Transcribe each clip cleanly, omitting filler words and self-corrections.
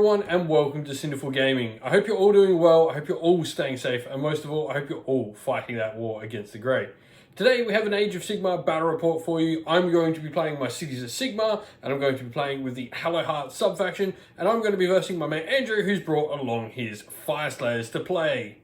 everyone and welcome to Cinderful Gaming. I hope you're all doing well, I hope you're all staying safe, and most of all, I hope you're all fighting that war against the Grey. Today we have an Age of Sigmar battle report for you. I'm going to be playing my cities of Sigmar, and I'm going to be playing with the Hallowheart sub-faction, and I'm going to be versing my mate Andrew, who's brought along his Fyreslayers to play.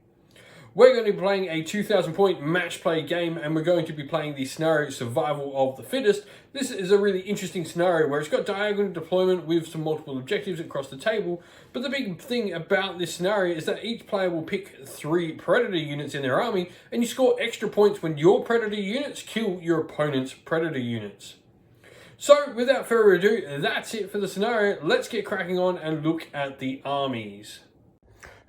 We're going to be playing a 2,000 point match play game, and we're going to be playing the scenario Survival of the Fittest. This is a really interesting scenario where it's got diagonal deployment with some multiple objectives across the table, but the big thing about this scenario is that each player will pick 3 Predator units in their army, and you score extra points when your Predator units kill your opponent's Predator units. So without further ado, that's it for the scenario. Let's get cracking on and look at the armies.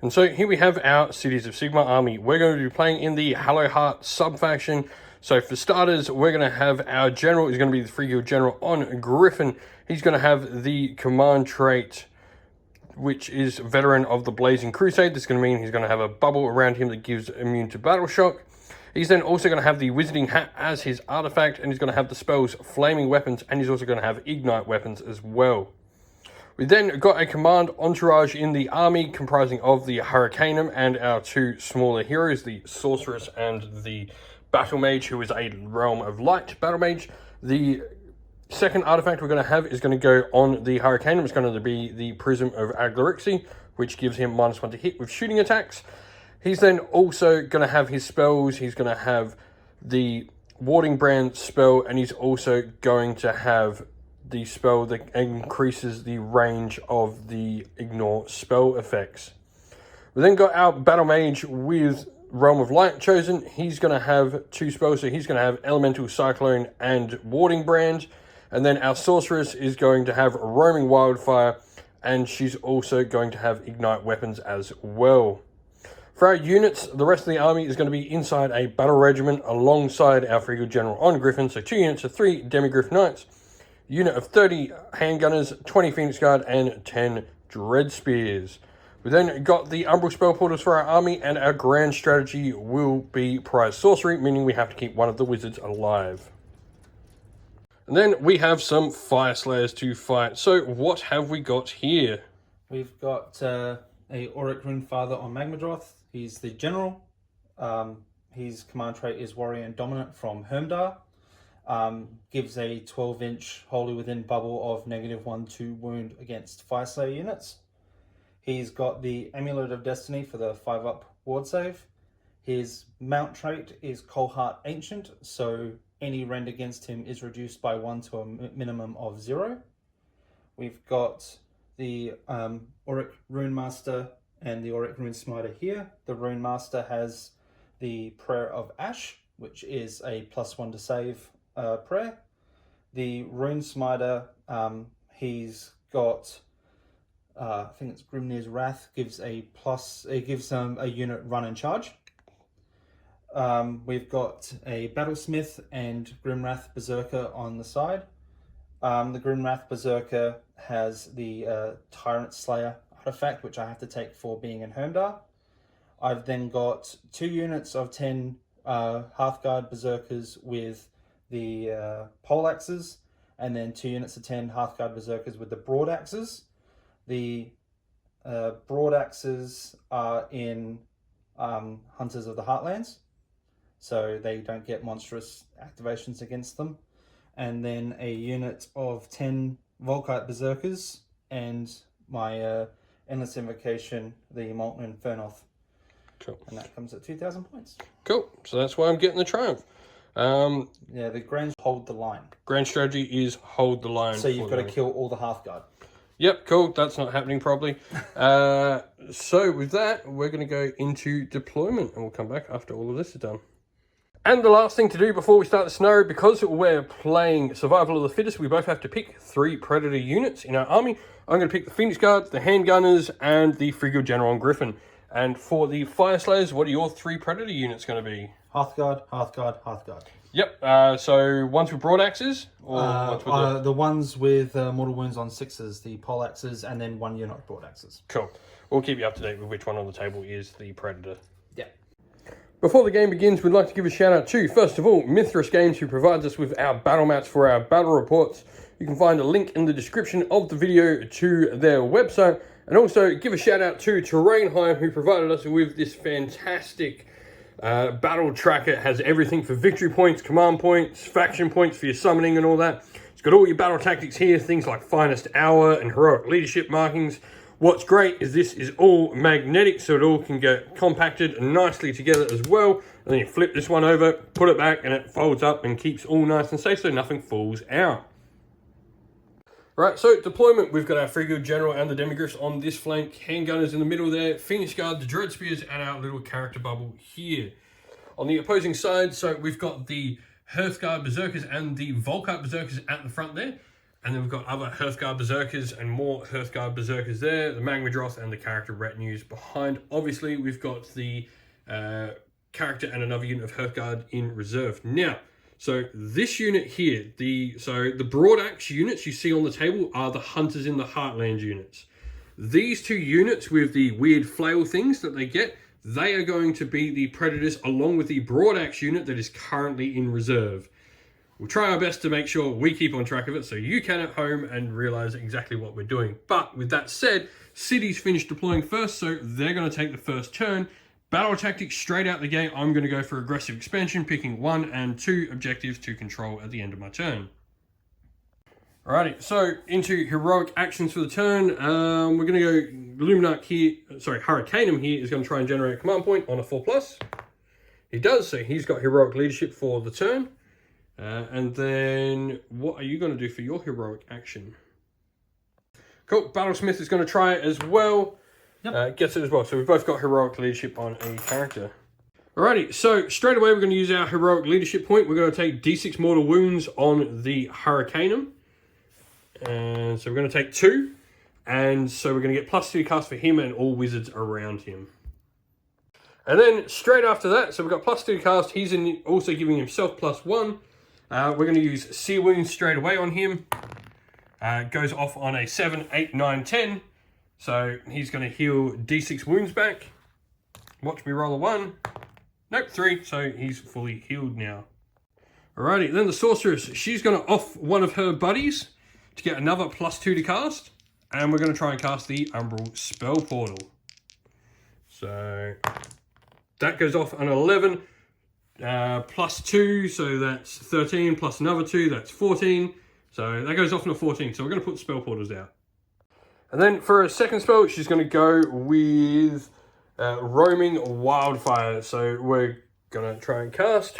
And so here we have our Cities of Sigmar army. We're going to be playing in the Hallowheart sub-faction. So for starters, we're going to have our general is going to be the Free Guild General on Griffin. He's going to have the command trait, which is Veteran of the Blazing Crusade. This is going to mean he's going to have a bubble around him that gives immune to battle shock. He's then also going to have the Wizarding Hat as his artifact, and he's going to have the spells Flaming Weapons, and he's also going to have Ignite Weapons as well. We then got a command entourage in the army comprising of the Hurricanum and our 2 smaller heroes, the Sorceress and the Battle Mage, who is a Realm of Light Battle Mage. The second artifact we're going to have is going to go on the Hurricanum. It's going to be the Prism of Aglarixi, which gives him -1 to hit with shooting attacks. He's then also going to have his spells. He's going to have the Warding Brand spell, and he's also going to have the spell that increases the range of the ignore spell effects. We then got our Battle Mage with Realm of Light chosen. He's going to have 2 spells, so he's going to have Elemental Cyclone and Warding Brand. And then our Sorceress is going to have Roaming Wildfire, and she's also going to have Ignite Weapons as well. For our units, the rest of the army is going to be inside a battle regiment alongside our Free Guild General on Griffin. So 2 units of 3 Demigrif Knights, unit of 30 handgunners, 20 Phoenix Guard, and 10 Dred Spears. We then got the Umbral Spell Portals for our army, and our grand strategy will be Prize Sorcery, meaning we have to keep one of the wizards alive. And then we have some Fyreslayers to fight. So what have we got here? We've got a Auric Rune Father on Magmadroth. He's the general. His command trait is Warrior and Dominant from Hermdar. Gives a 12-inch Wholly Within bubble of -1 to wound against Fyreslayer units. He's got the Amulet of Destiny for the 5-up ward save. His mount trait is Coldheart Ancient, so any rend against him is reduced by 1 to a minimum of 0. We've got the Auric Rune Master and the Auric Rune Smiter here. The Rune Master has the Prayer of Ash, which is a +1 to save prayer. The Rune Smiter, he's got I think it's Grimnir's Wrath, gives a unit run and charge. We've got a Battlesmith and Grimwrath Berserker on the side. The Grimwrath Berserker has the Tyrant Slayer artifact, which I have to take for being in Hermdar. I've then got 2 units of 10 Hearthguard Berserkers with the pole axes, and then 2 units of 10 Hearthguard Berserkers with the broad axes. The broad axes are in Hunters of the Heartlands, so they don't get monstrous activations against them. And then a unit of 10 Volkite Berserkers and my Endless Invocation, the Molten Infernoth. Cool. And that comes at 2,000 points. Cool. So that's why I'm getting the triumph. Yeah, the grand hold the line. Grand strategy is hold the line. So you've got to kill all the Hearthguard. Yep, cool. That's not happening probably. So with that, we're going to go into deployment, and we'll come back after all of this is done. And the last thing to do before we start the scenario, because we're playing Survival of the Fittest, we both have to pick 3 Predator units in our army. I'm going to pick the Phoenix Guards, the Handgunners, and the Free Guild General on Griffin. And for the Fyreslayers, what are your 3 Predator units going to be? Hearthguard, Hearthguard, Hearthguard. Yep, so ones with broad axes? Or ones with the ones with mortal wounds on 6s, the pole axes, and then 1 unit of broad axes. Cool. We'll keep you up to date with which one on the table is the Predator. Yeah. Before the game begins, we'd like to give a shout out to, first of all, Mithras Games, who provides us with our battle mats for our battle reports. You can find a link in the description of the video to their website. And also give a shout out to Terrainheim, who provided us with this fantastic battle tracker. It has everything for victory points, command points, faction points for your summoning and all that. It's got all your battle tactics here, things like finest hour and heroic leadership markings. What's great is this is all magnetic, so it all can get compacted nicely together as well. And then you flip this one over, put it back, and it folds up and keeps all nice and safe so nothing falls out. Right, so deployment, we've got our Free Guild General and the Demigrifs on this flank, handgunners in the middle there, Phoenix Guard, the Dred Spears, and our little character bubble here. On the opposing side, so we've got the Hearthguard Berserkers and the Volkart Berserkers at the front there. And then we've got other Hearthguard Berserkers and more Hearthguard Berserkers there, the Magmadroth and the character retinues behind. Obviously, we've got the character and another unit of Hearthguard in reserve. Now, so this unit here, the broad axe units you see on the table are the Hunters in the Heartland units. These two units with the weird flail things that they get, they are going to be the Predators along with the broad axe unit that is currently in reserve. We'll try our best to make sure we keep on track of it so you can at home and realize exactly what we're doing. But with that said, City's finished deploying first, so they're going to take the first turn. Battle tactics straight out the gate, I'm going to go for aggressive expansion, picking 1 and 2 objectives to control at the end of my turn. Alrighty, so into heroic actions for the turn. We're going to go Luminarch here, Hurricanum here is going to try and generate a command point on a 4+. He does, so he's got heroic leadership for the turn. And then what are you going to do for your heroic action? Cool, Battlesmith is going to try it as well. Yep. Gets it as well. So we've both got heroic leadership on a character. Alrighty, so straight away we're going to use our heroic leadership point. We're going to take D6 mortal wounds on the Hurricanum. And so we're going to take 2. And so we're going to get +2 cast for him and all wizards around him. And then straight after that, so we've got +2 cast. He's also giving himself +1. We're going to use Seer Wounds straight away on him. Goes off on a 7, 8, 9, 10. So he's going to heal D6 wounds back. Watch me roll a 1. Nope, 3. So he's fully healed now. Alrighty, then the Sorceress. She's going to off one of her buddies to get another +2 to cast. And we're going to try and cast the Umbral Spell Portal. So that goes off an 11. +2, so that's 13, plus another 2, that's 14. So that goes off on a 14. So we're going to put spell portals out. And then for a second spell, she's going to go with Roaming Wildfire. So we're going to try and cast.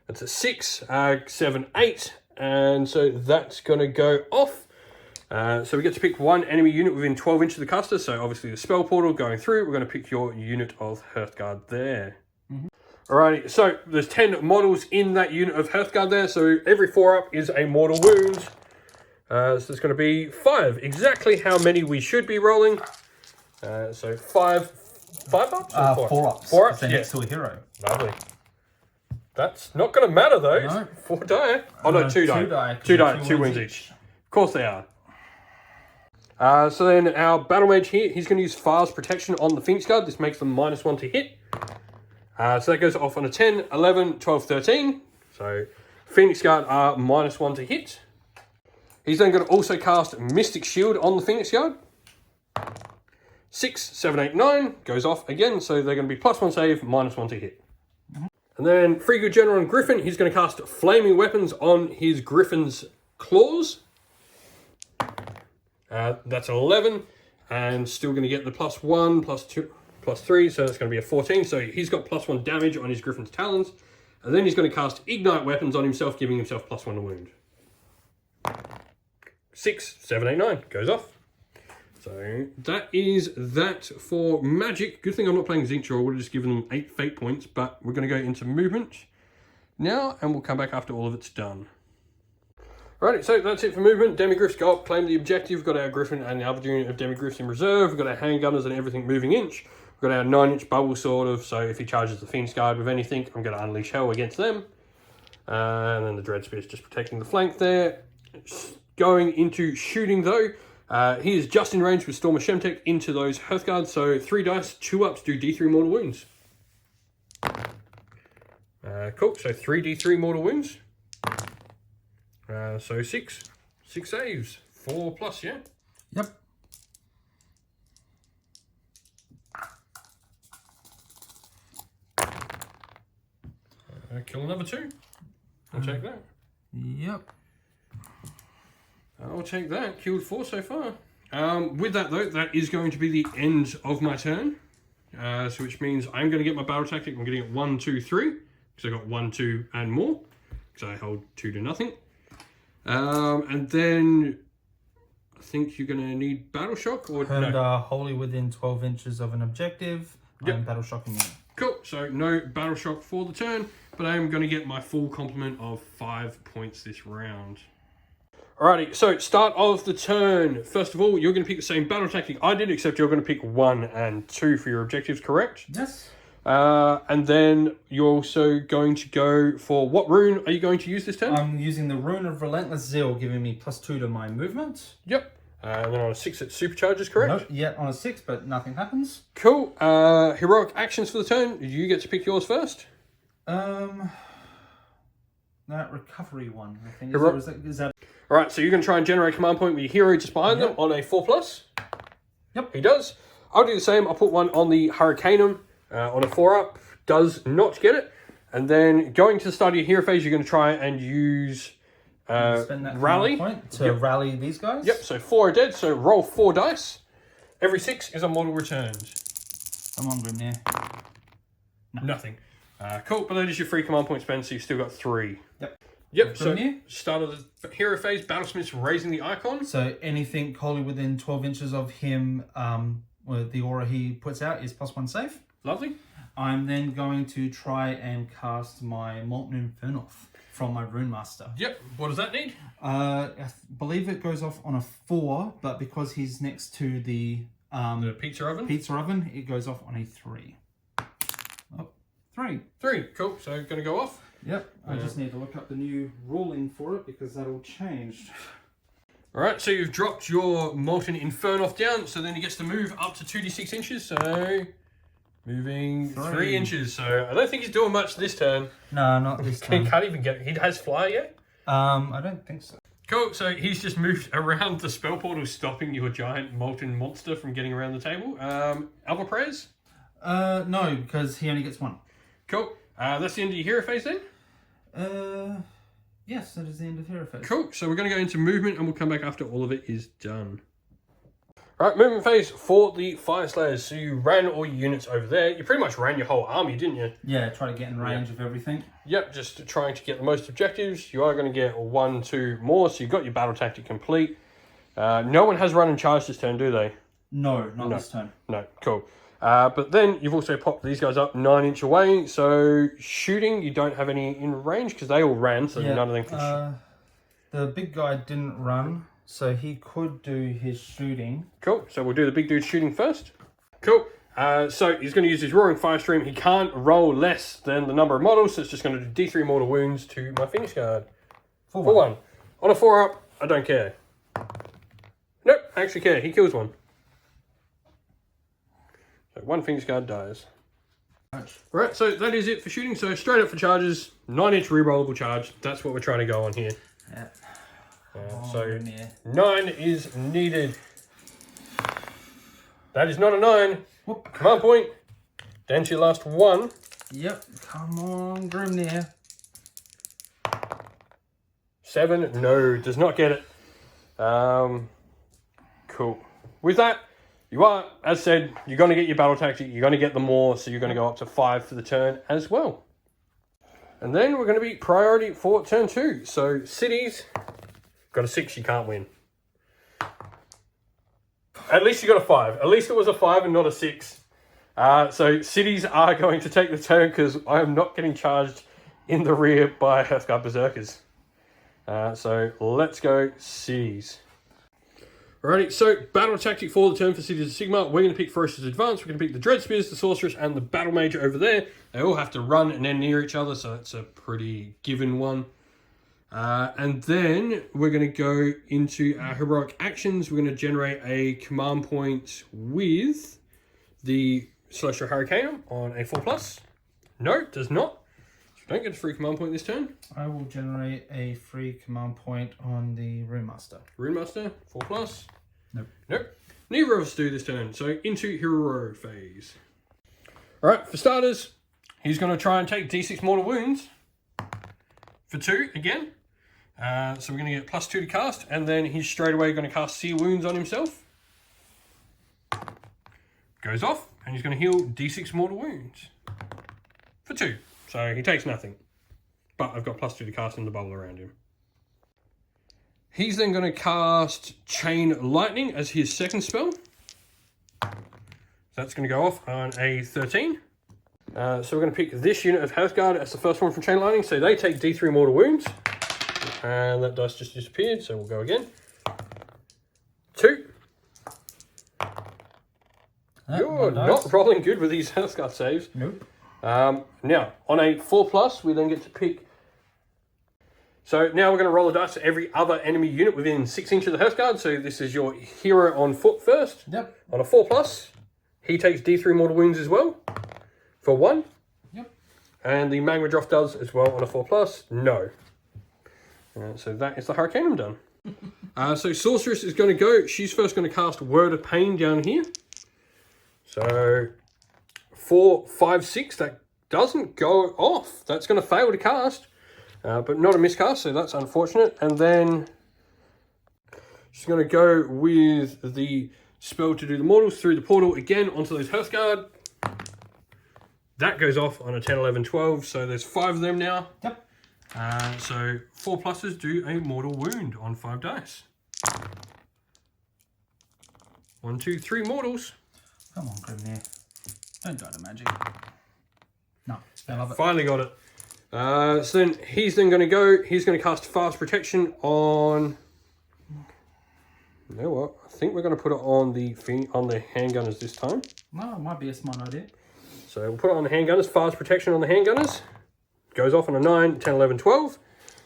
That's a 6, 7, 8. And so that's going to go off. So we get to pick one enemy unit within 12 inches of the caster. So obviously the spell portal going through. We're going to pick your unit of Hearthguard there. Alrighty, so there's 10 models in that unit of Hearthguard there, so every 4-up is a mortal wound. So there's going to be 5, exactly how many we should be rolling. So 5 ups? 4 ups. 4 ups, they're next to a hero. Lovely. That's not going to matter though. No. 4 die. Oh no, 2 die. 2 die, 2 wins each. Of course they are. So then our Battle Mage here, he's going to use Fire's Protection on the Phoenix Guard. This makes them -1 to hit. So that goes off on a 10, 11, 12, 13. So Phoenix Guard are -1 to hit. He's then going to also cast Mystic Shield on the Phoenix Guard. 6, 7, 8, 9 goes off again. So they're going to be +1 save, -1 to hit. And then Free Good General and Griffin, he's going to cast Flaming Weapons on his Griffin's Claws. That's 11. And still going to get the +1, +2. +3, so that's going to be a 14. So he's got +1 damage on his Griffin's Talons. And then he's going to cast Ignite Weapons on himself, giving himself +1 to wound. 6, 7, 8, 9 goes off. So that is that for magic. Good thing I'm not playing Zincher. I would have just given them 8 fate points, but we're going to go into movement now, and we'll come back after all of it's done. Alright, so that's it for movement. Demigrifs go up, claim the objective. We've got our Griffin and the other unit of Demigrifs in reserve. We've got our handgunners and everything moving inch. We've got our 9-inch bubble sort of, so if he charges the Phoenix Guard with anything, I'm going to unleash hell against them. And then the Dred Spears just protecting the flank there. Going into shooting though, he is just in range with Storm of Shemtek into those Hearthguards. So 3 dice, 2 ups, do D3 mortal wounds. Cool, so 3d3 mortal wounds. So 6 saves, 4+, yeah? Yep. Kill another 2. I'll take that. Yep. I'll take that. Killed 4 so far. With that though, that is going to be the end of my turn. So which means I'm going to get my battle tactic. I'm going to get 1, 2, 3 because I got 1, 2, and more because I hold 2 to nothing. And then I think you're going to need battle shock or And no? wholly within 12 inches of an objective. Yep. I'm battle shocking you. Cool. So no battle shock for the turn, but I am going to get my full complement of 5 points this round. Alrighty, so start of the turn. First of all, you're going to pick the same battle tactic I did, except you're going to pick 1 and 2 for your objectives, correct? Yes. And then you're also going to go for what rune are you going to use this turn? I'm using the Rune of Relentless Zeal, giving me +2 to my movement. Yep. And then on a 6 it supercharges, correct? Nope, yet on a 6, but nothing happens. Cool. Heroic actions for the turn. You get to pick yours first. That recovery one, I think. Is that... Alright, so you're going to try and generate a command point with your hero just behind them on a 4+. Yep. He does. I'll do the same. I'll put one on the Hurricanum on a 4+. Does not get it. And then going to the start of your hero phase, you're going to try and use spend that rally point to rally these guys. Yep, so 4 are dead, so roll 4 dice. Every 6 is a model returned. Come on, Grimnir. No. Nothing. Cool, but that is your free command point spend, so you've still got 3. Yep, so start of the hero phase, Battlesmith's raising the icon. So anything wholly within 12 inches of him, the aura he puts out is +1 save. Lovely. I'm then going to try and cast my Molten Inferno from my Rune Master. Yep, what does that need? I believe it goes off on a 4, but because he's next to the pizza oven? Pizza oven, it goes off on a 3. Oh, 3. 3, cool, so going to go off. Yep, I just need to look up the new ruling for it because that all changed. Alright, so you've dropped your Molten Inferno down, so then he gets to move up to 2d6 inches, so moving 3 inches. So I don't think he's doing much this turn. No, not this turn. He can't even get, he has fly yet? I don't think so. Cool, so he's just moved around the spell portal, stopping your giant molten monster from getting around the table. Alpha prayers? No, because he only gets 1. Cool. That's the end of your hero phase then? Yes, that is the end of hero phase. Cool, so we're going to go into movement and we'll come back after all of it is done. Right, movement phase for the Fyreslayers. So you ran all your units over there. You pretty much ran your whole army, didn't you? Yeah, try to get in range of everything. Yep, just trying to get the most objectives. You are going to get 1, 2 more, so you've got your battle tactic complete. No one has run and charged this turn, do they? No, not this turn. No, cool. But then you've also popped these guys up 9 inch away. So shooting, you don't have any in range because they all ran, so none of them can shoot. The big guy didn't run, so he could do his shooting. Cool. So we'll do the big dude shooting first. Cool. So he's going to use his Roaring Fire Stream. He can't roll less than the number of models, so it's just going to do D3 mortal wounds to my Phoenix Guard. For 1. On a 4+, I don't care. Nope, I actually care. He kills 1. So 1 Phoenix Guard dies. Right, so that is it for shooting. So straight up for charges, 9 inch rerollable charge. That's what we're trying to go on here. Yeah. So 9 is needed. That is not a 9. Whoop. Command point. Down to your last 1. Yep. Come on, Grimnir. 7. No, does not get it. Cool. With that, you are, as said, you're going to get your battle tactic. You're going to get the more, so you're going to go up to 5 for the turn as well. And then we're going to be priority for turn 2. So cities, got a 6, you can't win. At least you got a 5. At least it was a 5 and not a 6. So cities are going to take the turn because I am not getting charged in the rear by Hearthguard Berserkers. So let's go cities. Alrighty, so battle tactic for the turn for Cities of Sigmar. We're going to pick Ferocious Advance. We're going to pick the Dred Spears, the Sorceress, and the Battle Mage over there. They all have to run and then near each other, so it's a pretty given one. And then we're going to go into our heroic actions. We're going to generate a command point with the Celestial Hurricanum on a 4+. No, does not. Don't get a free command point this turn. I will generate a free command point on the Rune Master. Rune Master, 4+. Nope. Nope. Neither of us do this turn, so into hero phase. Alright, for starters, he's going to try and take D6 mortal wounds for 2 again. So we're going to get +2 to cast, and then he's straight away going to cast Seer Wounds on himself. Goes off, and he's going to heal D6 mortal wounds for 2. So he takes nothing. But I've got +2 to cast in the bubble around him. He's then going to cast Chain Lightning as his second spell. That's going to go off on a 13. So we're going to pick this unit of Healthguard as the first one from Chain Lightning. So they take D3 mortal wounds. And that dice just disappeared, so we'll go again. 2. You're not rolling good with these Healthguard saves. Nope. Now, on a 4+, we then get to pick... So now we're going to roll a dice to every other enemy unit within 6 inches of the Healthguard. So this is your hero on foot first. Yep. On a 4+, he takes D3 mortal wounds as well for 1. Yep. And the Magmadroth does as well on a 4+. No. So that is the Hurricanum done. So Sorceress is going to go. She's first going to cast Word of Pain down here. So 4, 5, 6. That doesn't go off. That's going to fail to cast. But not a miscast, so that's unfortunate. And then she's going to go with the spell to do the mortals through the portal again onto those Hearthguard. That goes off on a 10, 11, 12. So there's 5 of them now. Yep. So 4 pluses do a mortal wound on 5 dice. 1, 2, 3 mortals. Come on, Grimrock. Don't die to magic. No, I love it. Finally got it. So then he's then going to go. He's going to cast Fast Protection on. You know what? I think we're going to put it on the handgunners this time. No, it might be a smart idea. So we'll put it on the handgunners. Fast Protection on the handgunners. Goes off on a 9, 10, 11, 12.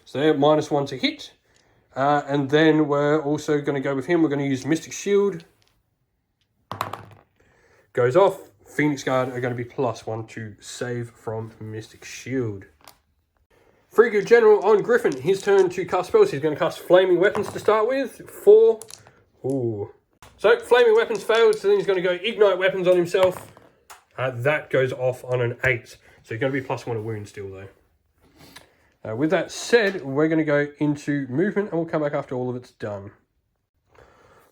So they're -1 to hit. And then we're also going to go with him. We're going to use Mystic Shield. Goes off. Phoenix Guard are going to be +1 to save from Mystic Shield. Frigga General on Griffin. His turn to cast spells. He's going to cast Flaming Weapons to start with. 4. Ooh. So Flaming Weapons failed. So then he's going to go Ignite Weapons on himself. That goes off on an 8. So he's going to be +1 to wound still though. With that said, we're going to go into movement and we'll come back after all of it's done.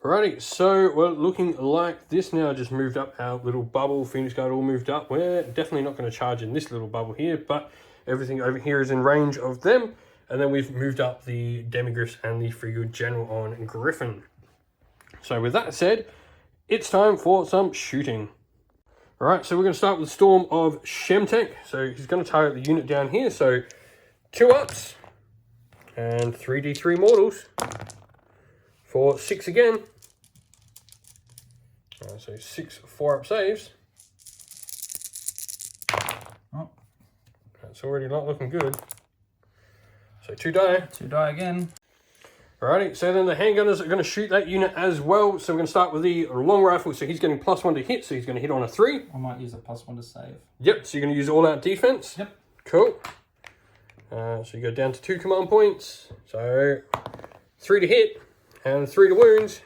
Alrighty, so we're looking like this now. Just moved up our little bubble. Phoenix Guard all moved up. We're definitely not going to charge in this little bubble here, but everything over here is in range of them. And then we've moved up the Demigrifs and the Frigga General on Griffin. So with that said, it's time for some shooting. Alright, so we're going to start with the Storm of Shemtek. So he's going to target the unit down here. So 2 ups and 3d3 mortals for 6 again. So 6 4-up saves. Oh. That's already not looking good. So 2 die. 2 die again. Alrighty, so then the handgunners are going to shoot that unit as well. So we're going to start with the long rifle. So he's getting +1 to hit. So he's going to hit on a 3. I might use a +1 to save. Yep, so you're going to use all out defense. Yep. Cool. So you go down to 2 command points. So 3 to hit and 3 to wounds.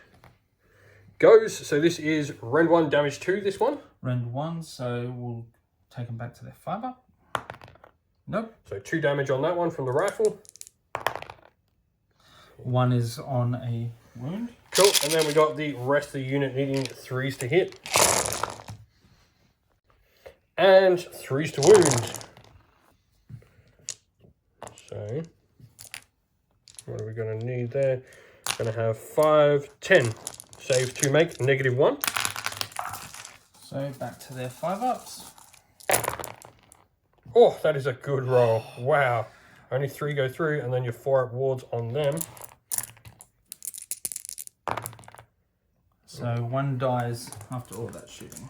Goes. So this is rend 1, damage 2, this one. Rend 1, so we'll take them back to their 5-up. Nope. So 2 damage on that one from the rifle. 1 is on a wound. Cool. And then we got the rest of the unit needing 3s to hit. And 3s to wound. So what are we going to need there? Going to have 5, 10. Save to make -1. So back to their 5-ups. Oh, that is a good roll. Wow. Only 3 go through, and then your 4-up wards on them. So 1 dies after all that shooting.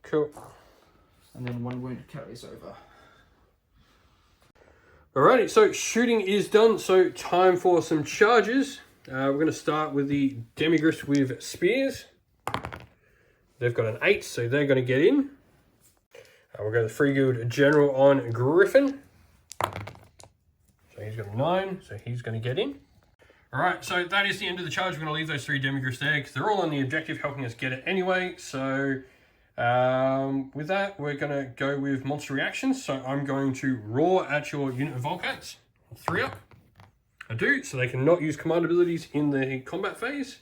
Cool. And then 1 wound carries over. Alrighty, so shooting is done, so time for some charges. We're going to start with the Demigrifs with Spears. They've got an 8, so they're going to get in. We'll go the Frigga General on Griffin. So he's got a 9, so he's going to get in. Alright, so that is the end of the charge. We're going to leave those 3 Demigrifs there because they're all on the objective, helping us get it anyway. So with that, we're going to go with monster reactions. So I'm going to roar at your unit of Volcats. 3 up. I do, so they cannot use command abilities in the combat phase.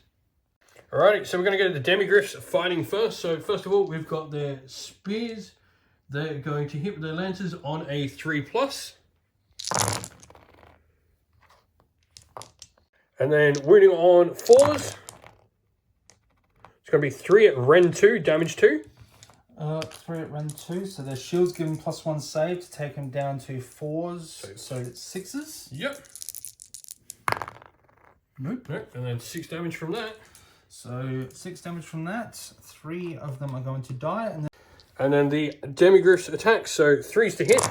Alrighty, so we're going to go to the Demigrifs fighting first. So first of all, we've got their spears. They're going to hit with their lances on a 3+. And then wounding on 4s. It's going to be 3 at Ren 2, damage 2. 3 at Ren 2, so their shields give him +1 save to take him down to 4s, so it's 6s. Yep. Nope. And then 6 damage from that. So 6 damage from that. 3 of them are going to die, and then the Demigrifs attack, so 3s to hit.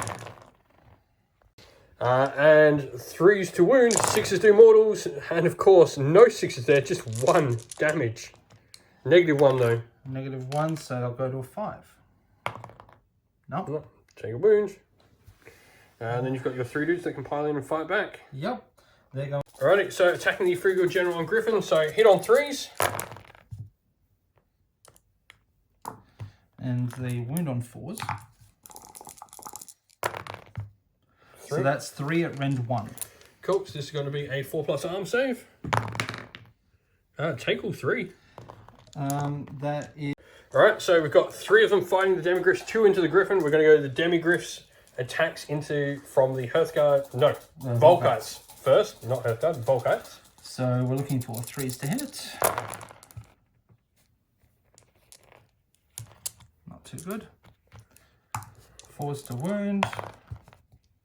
And 3s to wound, 6s to mortals, and of course, no 6s there, just 1 damage. -1 though. -1, so they'll go to a 5. Nope. No, take a wound. And then you've got your 3 dudes that can pile in and fight back. Yep. They're going. Alrighty, so attacking the Free General on Griffin, so hit on 3s. And the wound on 4s. So that's 3 at Rend 1. Cool, so this is going to be a 4+ arm save. Take all 3. That is... Alright, so we've got 3 of them fighting the Demigrifs, 2 into the Griffin. We're going to go to the Demigrifs attacks into from the Hearthguard. No, Volkites first, not Hearthguard, Volkites. So we're looking for 3s to hit. Not too good. 4s to wound.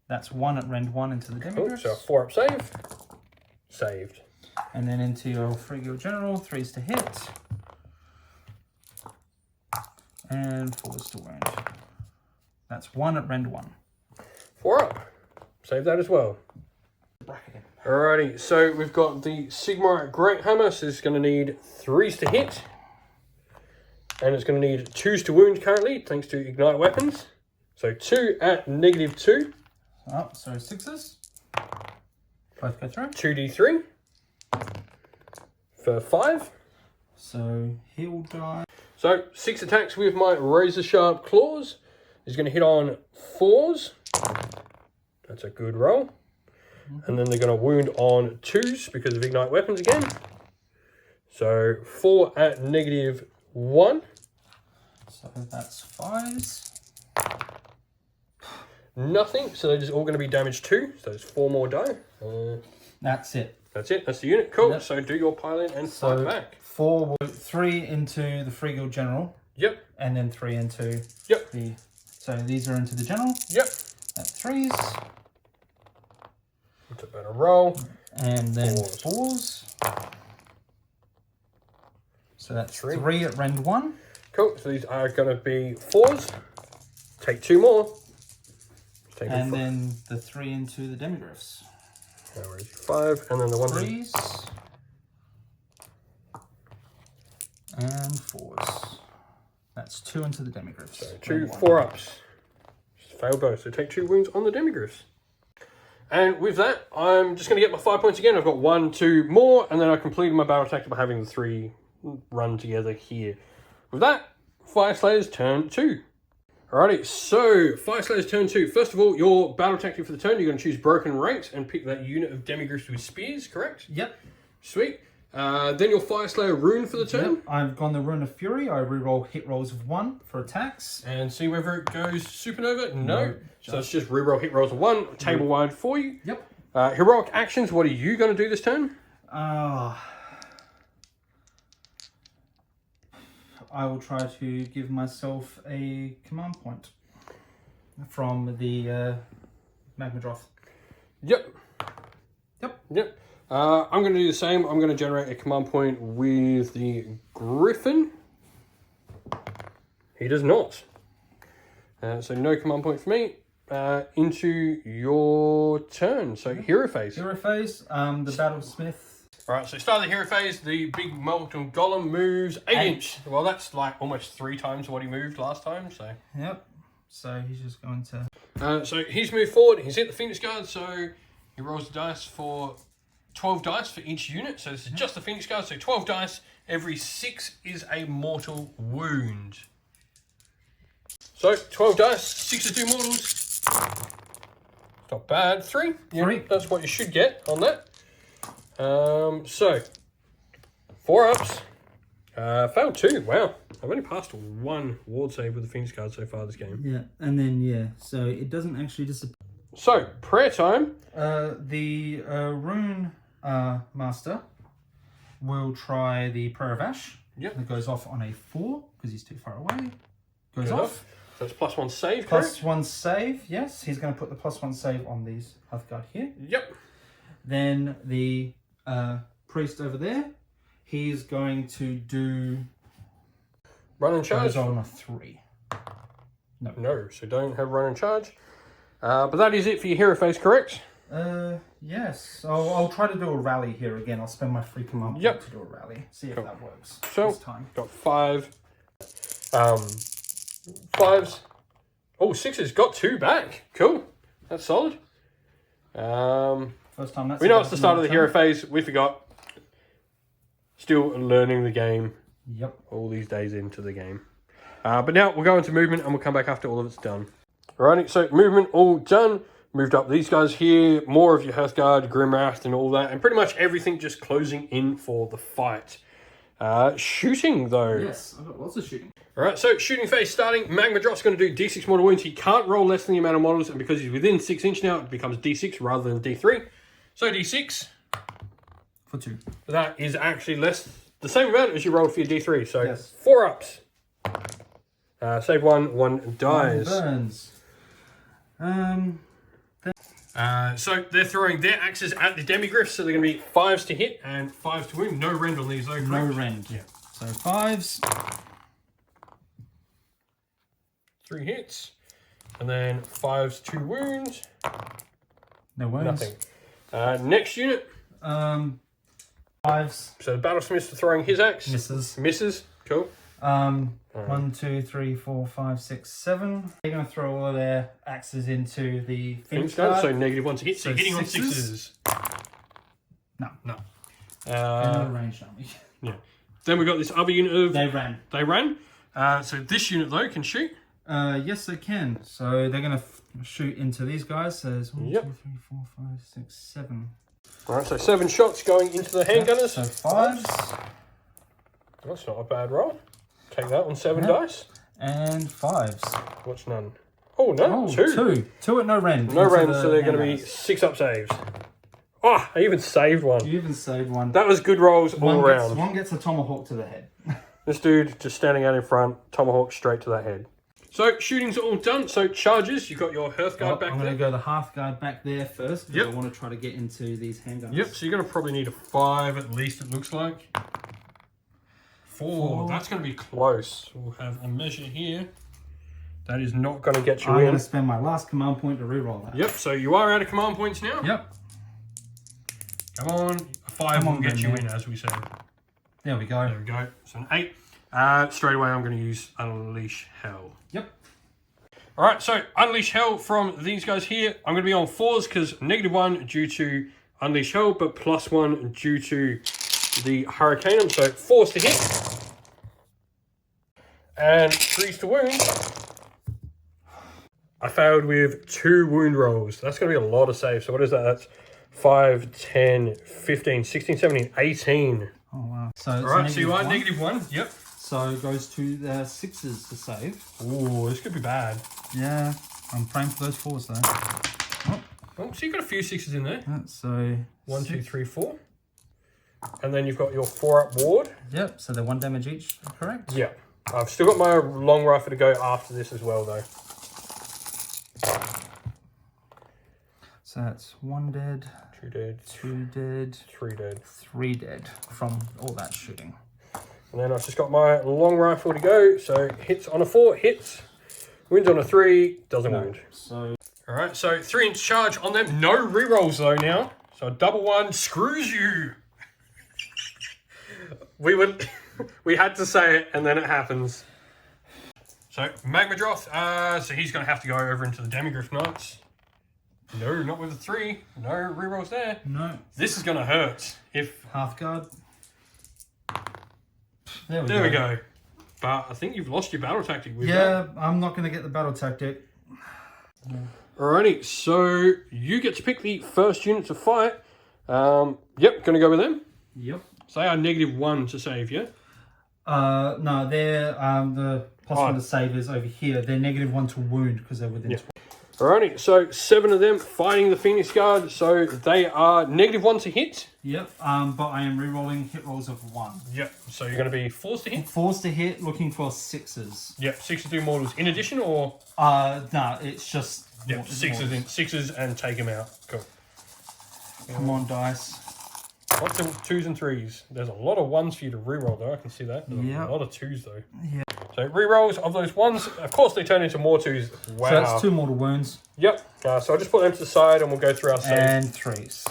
That's 1 at Rend 1 into the Demigrifs. Cool, so a 4 up save. Saved. And then into your Frigil General, 3s to hit. And 4s to wound. That's 1 at Rend 1. 4 up. Save that as well. Alrighty, so we've got the Sigmar Great Hammer, so it's going to need 3s to hit. And it's going to need 2s to wound currently, thanks to Ignite Weapons. So 2 at -2. Up, so 6s. Both go through. 2d3 for 5. So he'll die. So 6 attacks with my razor sharp claws. Is going to hit on 4s. That's a good roll. And then they're going to wound on 2s because of Ignite Weapons again. So 4 at -1. So that's 5s. Nothing, so they're just all going to be damage 2. So there's 4 more die. That's it. That's it. That's the unit. Cool. Yep. So do your pile in and fight back. 3 into the Frigil General. Yep. And then 3 into Yep. the... So these are into the General. Yep. At 3s. It's a better roll. And then 4s. So that's 3 at Rend 1. Cool. So these are going to be 4s. Take 2 more. And then the 3 into the Demigrifs. Where is 5? And then the 1 3s. And 4s. That's 2 into the Demigrifs. So 2 4-ups. Just failed both. So take 2 wounds on the Demigrifs. And with that, I'm just going to get my 5 points again. I've got 1, 2 more, and then I completed my battle tactic by having the 3 run together here. With that, Fyreslayers turn 2. Alrighty, so Fyreslayers turn 2. First of all, your battle tactic for the turn, you're going to choose Broken Ranks and pick that unit of Demigrifs with spears, correct? Yep. Sweet. Then your Fyreslayer rune for the turn. Yep. I've gone the Rune of Fury. I reroll hit rolls of 1 for attacks. And see whether it goes supernova? No. So it's just reroll hit rolls of 1, table wide for you. Yep. Heroic actions, what are you going to do this turn? I will try to give myself a command point from the Magmadroth. Yep. I'm going to do the same. I'm going to generate a command point with the Griffin. He does not. So no command point for me. Into your turn. So hero phase. Hero phase, the Battlesmith. Alright, so start of the hero phase, the big molten golem moves 8 inch. Well, that's like almost 3 times what he moved last time, so. Yep. So he's just going to... So he's moved forward, he's hit the Phoenix Guard, so he rolls the dice for 12 dice for each unit. So this is just the Phoenix Guard, so 12 dice, every 6 is a mortal wound. So 12 dice, 6 to do mortals. Not bad. 3. Yeah, 3. that's what you should get on that. So 4 ups. Failed 2. Wow. I've only passed 1 ward save with the Phoenix card so far this game. Yeah, and then so it doesn't actually disappear. So prayer time. The Rune Master will try the Prayer of Ash. Yep. It goes off on a 4 because he's too far away. Goes off. So it's +1 save, Plus correct? 1 save, yes. He's going to put the +1 save on these Hearthguard here. Yep. Then the priest over there, he's going to do... Run and charge? Goes on a 3. No, so don't have run and charge. But that is it for your hero phase, correct? Yes. I'll try to do a rally here again. I'll spend my free command point to do a rally. See if that works So, this time. got 5. 5s. Oh, 6s. Got 2 back. Cool. That's solid. First time that's... We know it's the start of the hero phase. We forgot. Still learning the game. Yep. All these days into the game. But now we'll go into movement and we'll come back after all of it's done. Alrighty, so movement all done. Moved up these guys here. More of your Hearthguard, Grimrock and all that. And pretty much everything just closing in for the fight. Shooting though. Yes, I've got lots of shooting. Alright, so shooting phase starting. Magmadroth's going to do D6 mortal wounds. He can't roll less than the amount of models. And because he's within 6 inch now, it becomes D6 rather than D3. So D6. For 2. That is actually the same amount as you rolled for your D3. So yes. 4 ups. Save 1, 1 dies. 1 burns. So they're throwing their axes at the Demigrifs, so they're going to be 5s to hit and 5s to wound. No rend on these though, correct? No rend. Yeah. So 5s. 3 hits. And then 5s to wound. No wounds. Nothing. Next unit. 5s. So the Battlesmiths are throwing his axe. Misses. Misses. Cool. 1, 2, 3, 4, 5, 6, 7. They're going to throw all of their axes into the Phoenix card. So -1 to hit. So hitting on 6s. No. No. No range on me. Yeah. Then we've got this other unit of... They ran. They ran. So this unit though can shoot. Yes, they can. So they're going to shoot into these guys. So there's 1, 2, 3, 4, 5, 6, 7. Alright, so 7 shots going into the handgunners. So 5s. That's not a bad roll. Take that on 7 dice. And 5s. What's none? Oh, no. 2. 2 at no rend. No rend, so they're going to be 6 up saves. Oh, I even saved one. You even saved one. That was good rolls all around. One gets a tomahawk to the head. This dude just standing out in front, tomahawk straight to that head. So, shooting's all done. So, charges, you've got your Hearthguard back I'm there. going to go the Hearthguard back there first, because Yep. I want to try to get into these handguns. Yep, so you're going to probably need a 5 at least, it looks like. 4. That's going to be close. We'll have a measure here. That is not going to get you I'm in. going to spend my last command point to reroll that. Yep, so you are out of command points now. Yep. Come on. A 5 will get you in, as we said. There we go. There we go. So an 8. Straight away, I'm going to use Unleash Hell. Yep. All right, so Unleash Hell from these guys here. I'm going to be on 4s because -1 due to Unleash Hell, but +1 due to the Hurricanum. So 4s to hit. And 3s to wound. I failed with 2 wound rolls. That's going to be a lot of saves. So what is that? That's 5, 10, 15, 16, 17, 18. Oh, wow. So All right, so you are -1. Yep. So it goes to the 6s to save. Ooh, this could be bad. Yeah, I'm praying for those 4s though. Oh, so you've got a few 6s in there. So 1, 2, 3, 4. And then you've got your 4-up ward. Yep, so they're 1 damage each, correct? Yeah. I've still got my long rifle to go after this as well, though. So that's 1 dead, 2 dead, 2 dead, 3 dead, 3 dead from all that shooting. and then I've just got my long rifle to go. So hits on a 4, hits. Wins on a 3, doesn't wound. So All right, so 3-inch charge on them. No rerolls though now. So a double 1 screws you. We had to say it, and then it happens. So Magmadroth, so he's going to have to go over into the Demigrif Knights. No, not with a 3. No rerolls there. no. This is going to hurt. If Hearthguard. There There we go. But I think you've lost your battle tactic with that. Yeah, I'm not going to get the battle tactic. Alrighty, so you get to pick the first unit to fight. Yep, gonna go with them. Yep. So they are -1 to save, yeah? No, they're the +1 to save is over here. They're -1 to wound because they're within. Alrighty, so 7 of them fighting the Phoenix Guard, so they are -1 to hit. Yep, but I am re-rolling hit rolls of 1. Yep, so you're going to be forced to hit? Forced to hit, looking for 6s. Yep, 6 to do mortals in addition, or? No, it's just... Yep, 6s and take them out. Cool. Come on, dice. Lots of 2s and 3s. There's a lot of 1s for you to re-roll though, I can see that. Yeah. A lot of 2s though. Yeah. So re-rolls of those 1s, of course they turn into more 2s. Wow. So that's 2 mortal wounds. Yep, so I'll just put them to the side and we'll go through our saves. And 3s.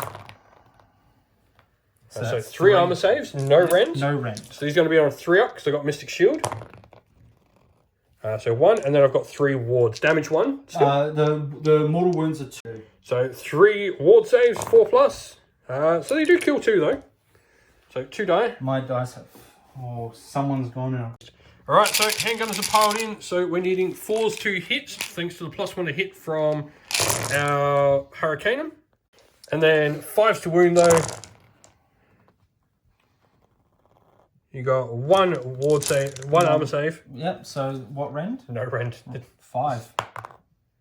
So 3 armor saves, no rend. No rend. So these are going to be on 3 up because I've got Mystic Shield. So 1, and then I've got 3 wards. Damage 1 still. The mortal wounds are 2. So 3 ward saves, 4+. So they do kill 2 though. So 2 die. My dice have... Oh, someone's gone now. Alright, so handgunners are piled in. So we're needing 4s to hit, thanks to the +1 to hit from our Hurricanum. And then 5s to wound though. You got 1 ward save, 1 armor save. Yep, so what rend? No rend. 5.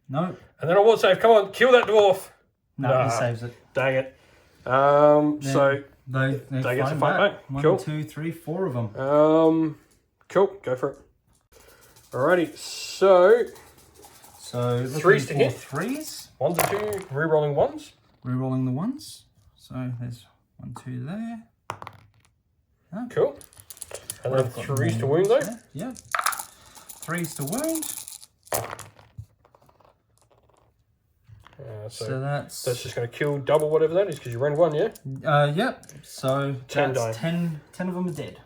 No. And then a ward save. Come on, kill that dwarf. No, he saves it. Dang it. So they get to fight back. One, Cool. 2, 3, 4 of them. Cool. Go for it. Alrighty. So 3s to hit. 3s. 1s and 2. Rerolling 1s. Rerolling the 1s. So there's 1, 2 there. Oh. Cool. And then 3s to wound though. Yep. 3s to wound. So that's just going to kill double whatever that is because you rend 1, yeah? Yep. So 10 that's die. 10 of them are dead.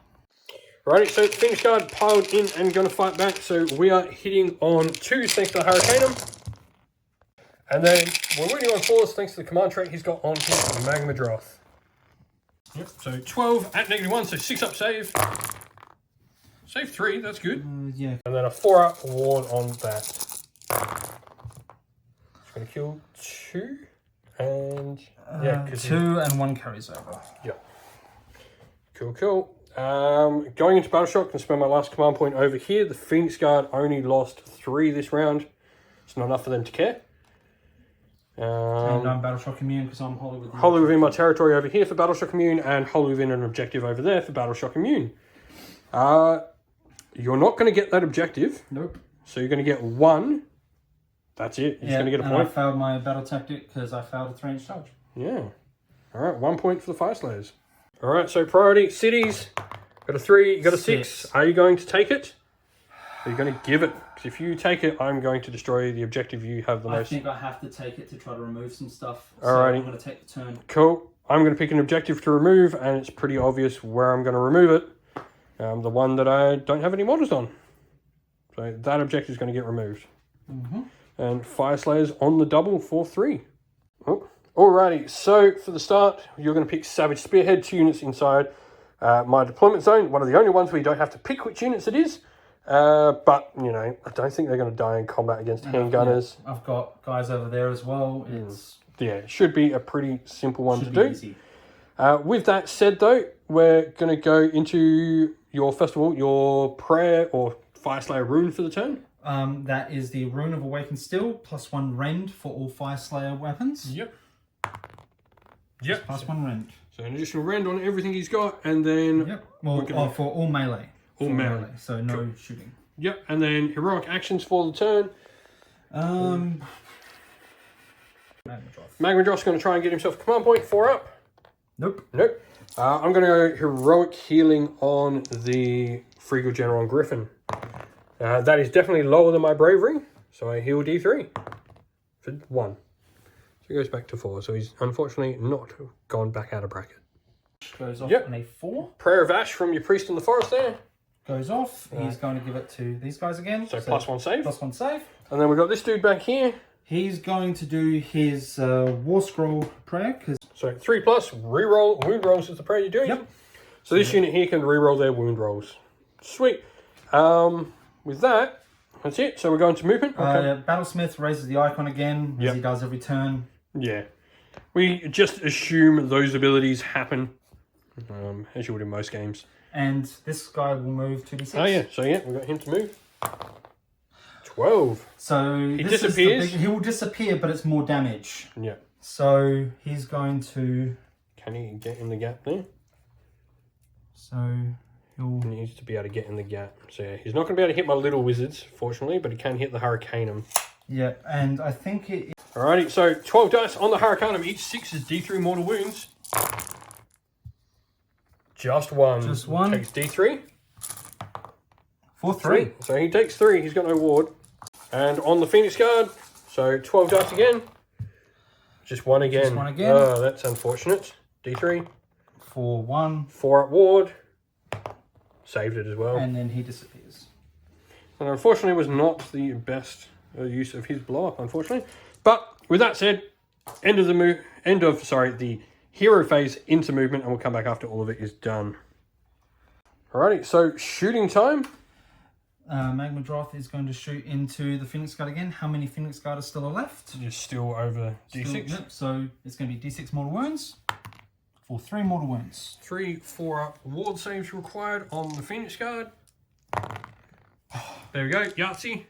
Righty, so Phoenix Guard piled in and going to fight back. So we are hitting on 2s thanks to the Hurricanum. And then we're winning on 4s thanks to the command trait he's got on his Magmadroth. Yep, so 12 at -1, so 6 up save. Save 3, that's good. Yeah. And then a 4 up ward on that. It's going to kill 2 and... yeah, 2 and 1 carries over. Yep. Cool. Going into Battle Shock, and spend my last command point over here. The Phoenix Guard only lost 3 this round. It's not enough for them to care. And I'm Battle Shock immune because I'm wholly within. Wholly within my territory over here for Battle Shock immune, and wholly within an objective over there for Battle Shock immune. You're not going to get that objective. Nope. So you're going to get 1. That's it. You're just going to get a point. I failed my battle tactic because I failed a 3-inch charge. Yeah. Alright, 1 point for the Fyreslayers. Alright, so priority cities. Got a 3, you got a 6. Are you going to take it? Are you going to give it? Because if you take it, I'm going to destroy the objective you have the most. I think I have to take it to try to remove some stuff. Alrighty. So I'm going to take the turn. Cool. I'm going to pick an objective to remove, and it's pretty obvious where I'm going to remove it. The one that I don't have any models on. So that objective is going to get removed. And Fyreslayers on the double for 3. Oh. Alrighty, so for the start, you're going to pick Savage Spearhead, 2 units inside my deployment zone. One of the only ones where you don't have to pick which units it is. But, you know, I don't think they're going to die in combat against handgunners. Yeah, I've got guys over there as well. Yeah, it should be a pretty simple one to do. Easy. With that said, though, we're going to go into first of all, your prayer or Fyreslayer rune for the turn. That is the Rune of Awakened Steel, +1 rend for all Fyreslayer weapons. Yep. +1 rend. So an additional rend on everything he's got, and then... Yep. Well, for all melee. All melee. So no shooting. Yep, and then heroic actions for the turn. Magmadroth's going to try and get himself a command point, 4 up. Nope. I'm going to go heroic healing on the Frigga General on Griffin. That is definitely lower than my bravery, so I heal D3 for 1. So he goes back to 4, so he's unfortunately not gone back out of bracket. Goes off on a 4. Prayer of Ash from your priest in the forest there. Goes off. He's going to give it to these guys again. So +1 save. +1 save. And then we've got this dude back here. He's going to do his War Scroll prayer. So 3+, reroll wound rolls is the prayer you're doing. Yep. So this unit here can reroll their wound rolls. Sweet. With that, that's it. So we're going to movement. Okay. Battlesmith raises the icon again, as he does every turn. Yeah. We just assume those abilities happen, as you would in most games. And this guy will move 2d6. Oh, yeah. So, yeah, we've got him to move. 12. So he disappears. He will disappear, but it's more damage. Yeah. So he's going to... Can he get in the gap there? So he needs to be able to get in the gap. So yeah, he's not going to be able to hit my little wizards, fortunately, but he can hit the Hurricaneum. Yeah, and I think it... Alrighty, so 12 dice on the Hurricaneum. Each 6 is D3 mortal wounds. Just one. Just one. Takes D3. For 3. So he takes 3. He's got no ward. And on the Phoenix Guard, so 12 dice again. Just one again. Just one again. Oh, that's unfortunate. D3. For 1. 4 up ward. Saved it as well. And then he disappears. And unfortunately was not the best use of his blow up, unfortunately. But with that said, the hero phase into movement, and we'll come back after all of it is done. Alrighty, so shooting time. Magmadroth is going to shoot into the Phoenix Guard again. How many Phoenix Guard are still left? Just still over D6. Yep, so it's going to be D6 mortal wounds for 3 mortal wounds. 3 4-up ward saves required on the Phoenix Guard. There we go, Yahtzee.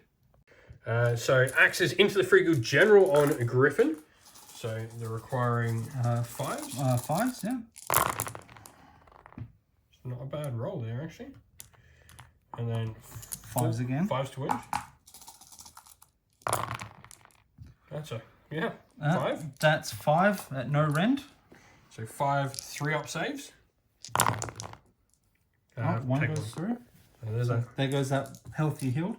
So axes into the Frigate General on Griffin. So they're requiring 5s. 5s, yeah. It's not a bad roll there, actually. And then 5s again. 5s to win. That's a, yeah, 5. That's 5 at no rend. So 5 3-up saves. One goes through. And there's a, there goes that healthy healed.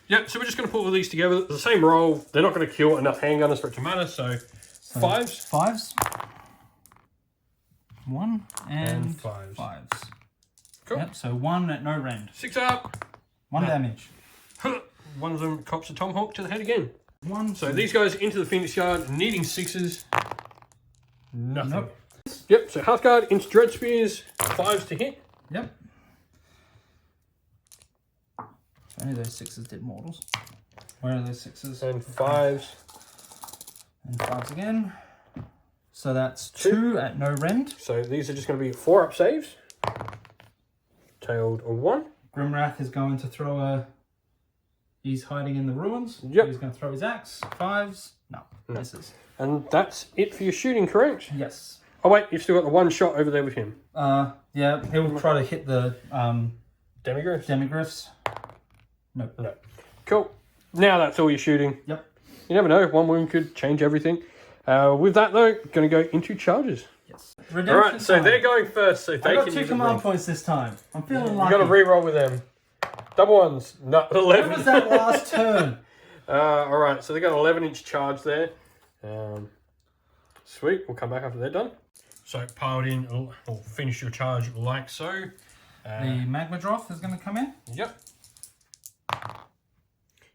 Yeah, so we're just going to put all these together. The same roll. They're not going to kill enough handgunners for it to matter. So 5s. 5s. 1 and 5s. 5s. Cool. Yep, so 1 at no rend. 6 up. 1 damage. One of them cops a tomahawk to the head again. 1. So these guys into the Phoenix Guard, needing 6s. Nothing. Nope. Yep, so Hearthguard into Dred Spears, 5s to hit. Yep. Only those 6s did mortals. Where are those 6s? And 5s. And 5s again. So that's 2 at no rend. So these are just going to be 4-up saves. Tailed a 1. Grimrock is going to throw a... He's hiding in the ruins. Yep. He's going to throw his axe. 5s. No. Misses. And that's it for your shooting, correct? Yes. Oh wait, you've still got the 1 shot over there with him. Yeah, he'll try to hit the Demigrifs? Demigrifs. No. No. Cool. Now that's all you're shooting. Yep. You never know, 1 wound could change everything. With that though, going to go into charges. Yes. Alright, so they're going first, so they I got can 2 use command points this time. I'm feeling lucky. You got to re-roll with them. Double ones. No, 11. When was that last turn? Alright, so they got an 11-inch charge there. Sweet, we'll come back after they're done. So piled in, or finish your charge like so. The Magmadroth is going to come in. Yep.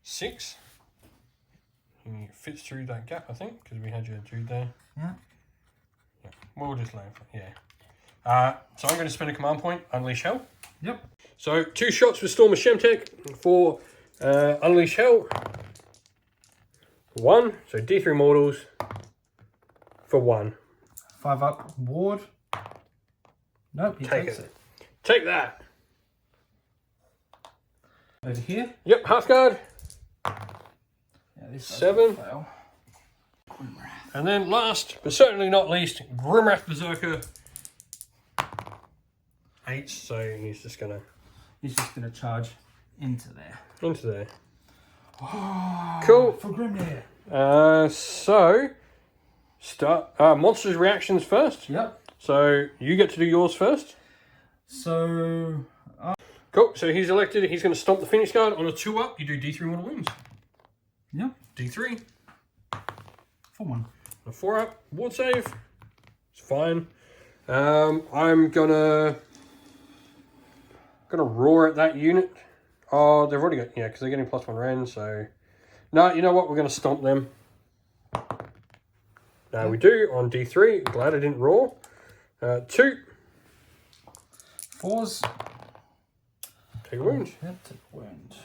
6. He fits through that gap, I think, because we had your dude there. Yeah. Yeah. We'll just land for yeah. So I'm going to spend a command point, Unleash Hell. Yep. So 2 shots with Storm of Shemtek for Unleash Hell. 1, so D3 mortals for 1. 5 up ward. Nope, he takes it. Take that. Over here. Yep, Hearthguard. Yeah, this 7. Fail. And then last, but certainly not least, Grimrock Berserker. 8, so he's just going to charge into there. into there. Cool. For Grimnir. So, start monsters' reactions first. Yep. So, you get to do yours first. So... Cool, so he's elected, he's going to stomp the Phoenix Guard on a 2-up, you do D3 mortal wounds. Yep. D3. For 1. A 4-up, ward save. It's fine. I'm gonna roar at that unit. Oh, they've already got, yeah, because they're getting +1 rend, so... No, you know what, we're going to stomp them. Now we do on D3, glad I didn't roar. 2. 4s. Take a wound. Yep, take a wound.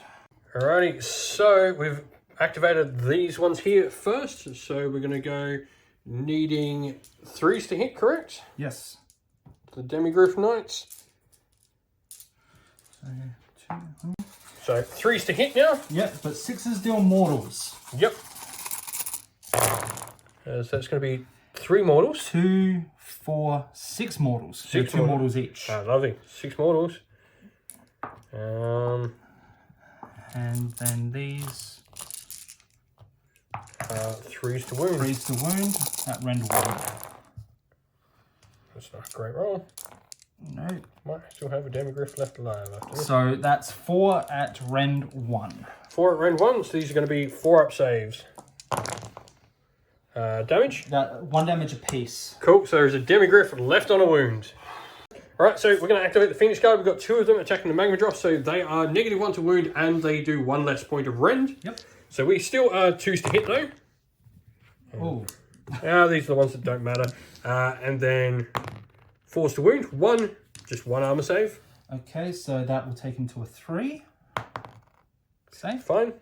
Alrighty, so we've activated these ones here first. So we're going to go needing 3s to hit, correct? Yes. The Demigrif Knights. So 3s to hit now? Yep, but 6s deal mortals. Yep. So that's going to be 3 mortals. 2, 4, 6 mortals. So 6 2 mortals each. Ah, lovely. 6 mortals. And then these 3s to wound. 3s to wound at rend 1. That's not a great roll. No. Might still have a Demigrif left alive after this. So that's 4 at rend 1. 4 at rend 1, so these are going to be 4-up saves. Damage? 1 damage apiece. Cool, so there's a Demigrif left on a wound. Alright, so we're going to activate the Phoenix card. We've got 2 of them attacking the Magmadroth, so they are -1 to wound and they do 1 less point of rend. Yep. So we still are 2s to hit though. Oh. These are the ones that don't matter. And then 4s to wound. 1, just 1 armor save. Okay, so that will take him to a 3. Save. Fine.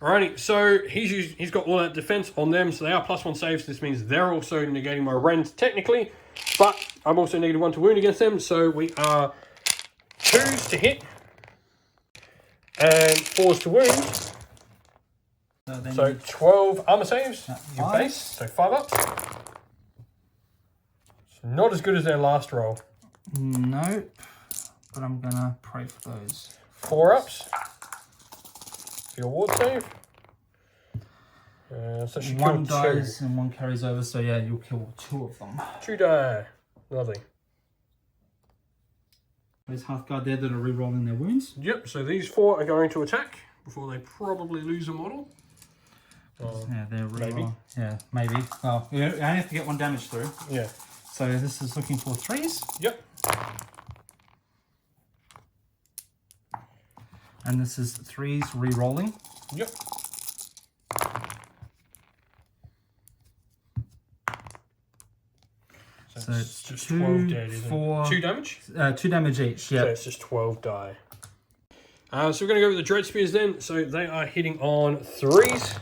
Alrighty, so he's got all that defense on them, so they are +1 saves. This means they're also negating my rend technically, but I'm also -1 to wound against them, so we are 2s to hit and 4s to wound. So 12 armor saves, your base, so 5 ups. It's not as good as their last roll. Nope, but I'm gonna pray for those. 4 ups. For your ward save. So she 1 killed dies 2. and 1 carries over, so yeah, you'll kill 2 of them. 2 die. Lovely. There's Hearthguard there that are re-rolling their wounds. Yep, so these 4 are going to attack before they probably lose a model. Yeah, they're maybe. Yeah, maybe. Well, you only have to get 1 damage through. Yeah. So this is looking for 3s. Yep. And this is 3s re-rolling. Yep. So it's just 2, 12 dead, isn't 4... it? 2 damage? 2 damage each, yeah. So it's just 12 die. So we're going to go with the Dred Spears then. So they are hitting on 3s.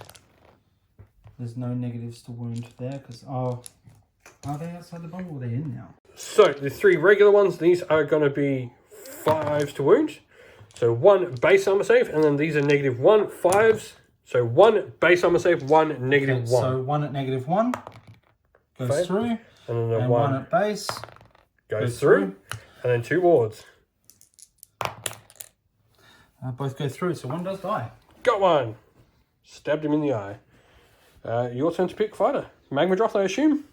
There's no negatives to wound there, because... Oh, are they outside the bubble or are they in now? So the 3 regular ones, these are going to be 5s to wound. So 1 base armor save, and then these are -1, 5s. So 1 base armor save, 1 -1. So 1 at -1 goes Fair. through, And then the and 1 at base goes through. And then 2 wards. both go through, so 1 does die. Got 1. Stabbed him in the eye. Your turn to pick fighter. Magmadroth, I assume?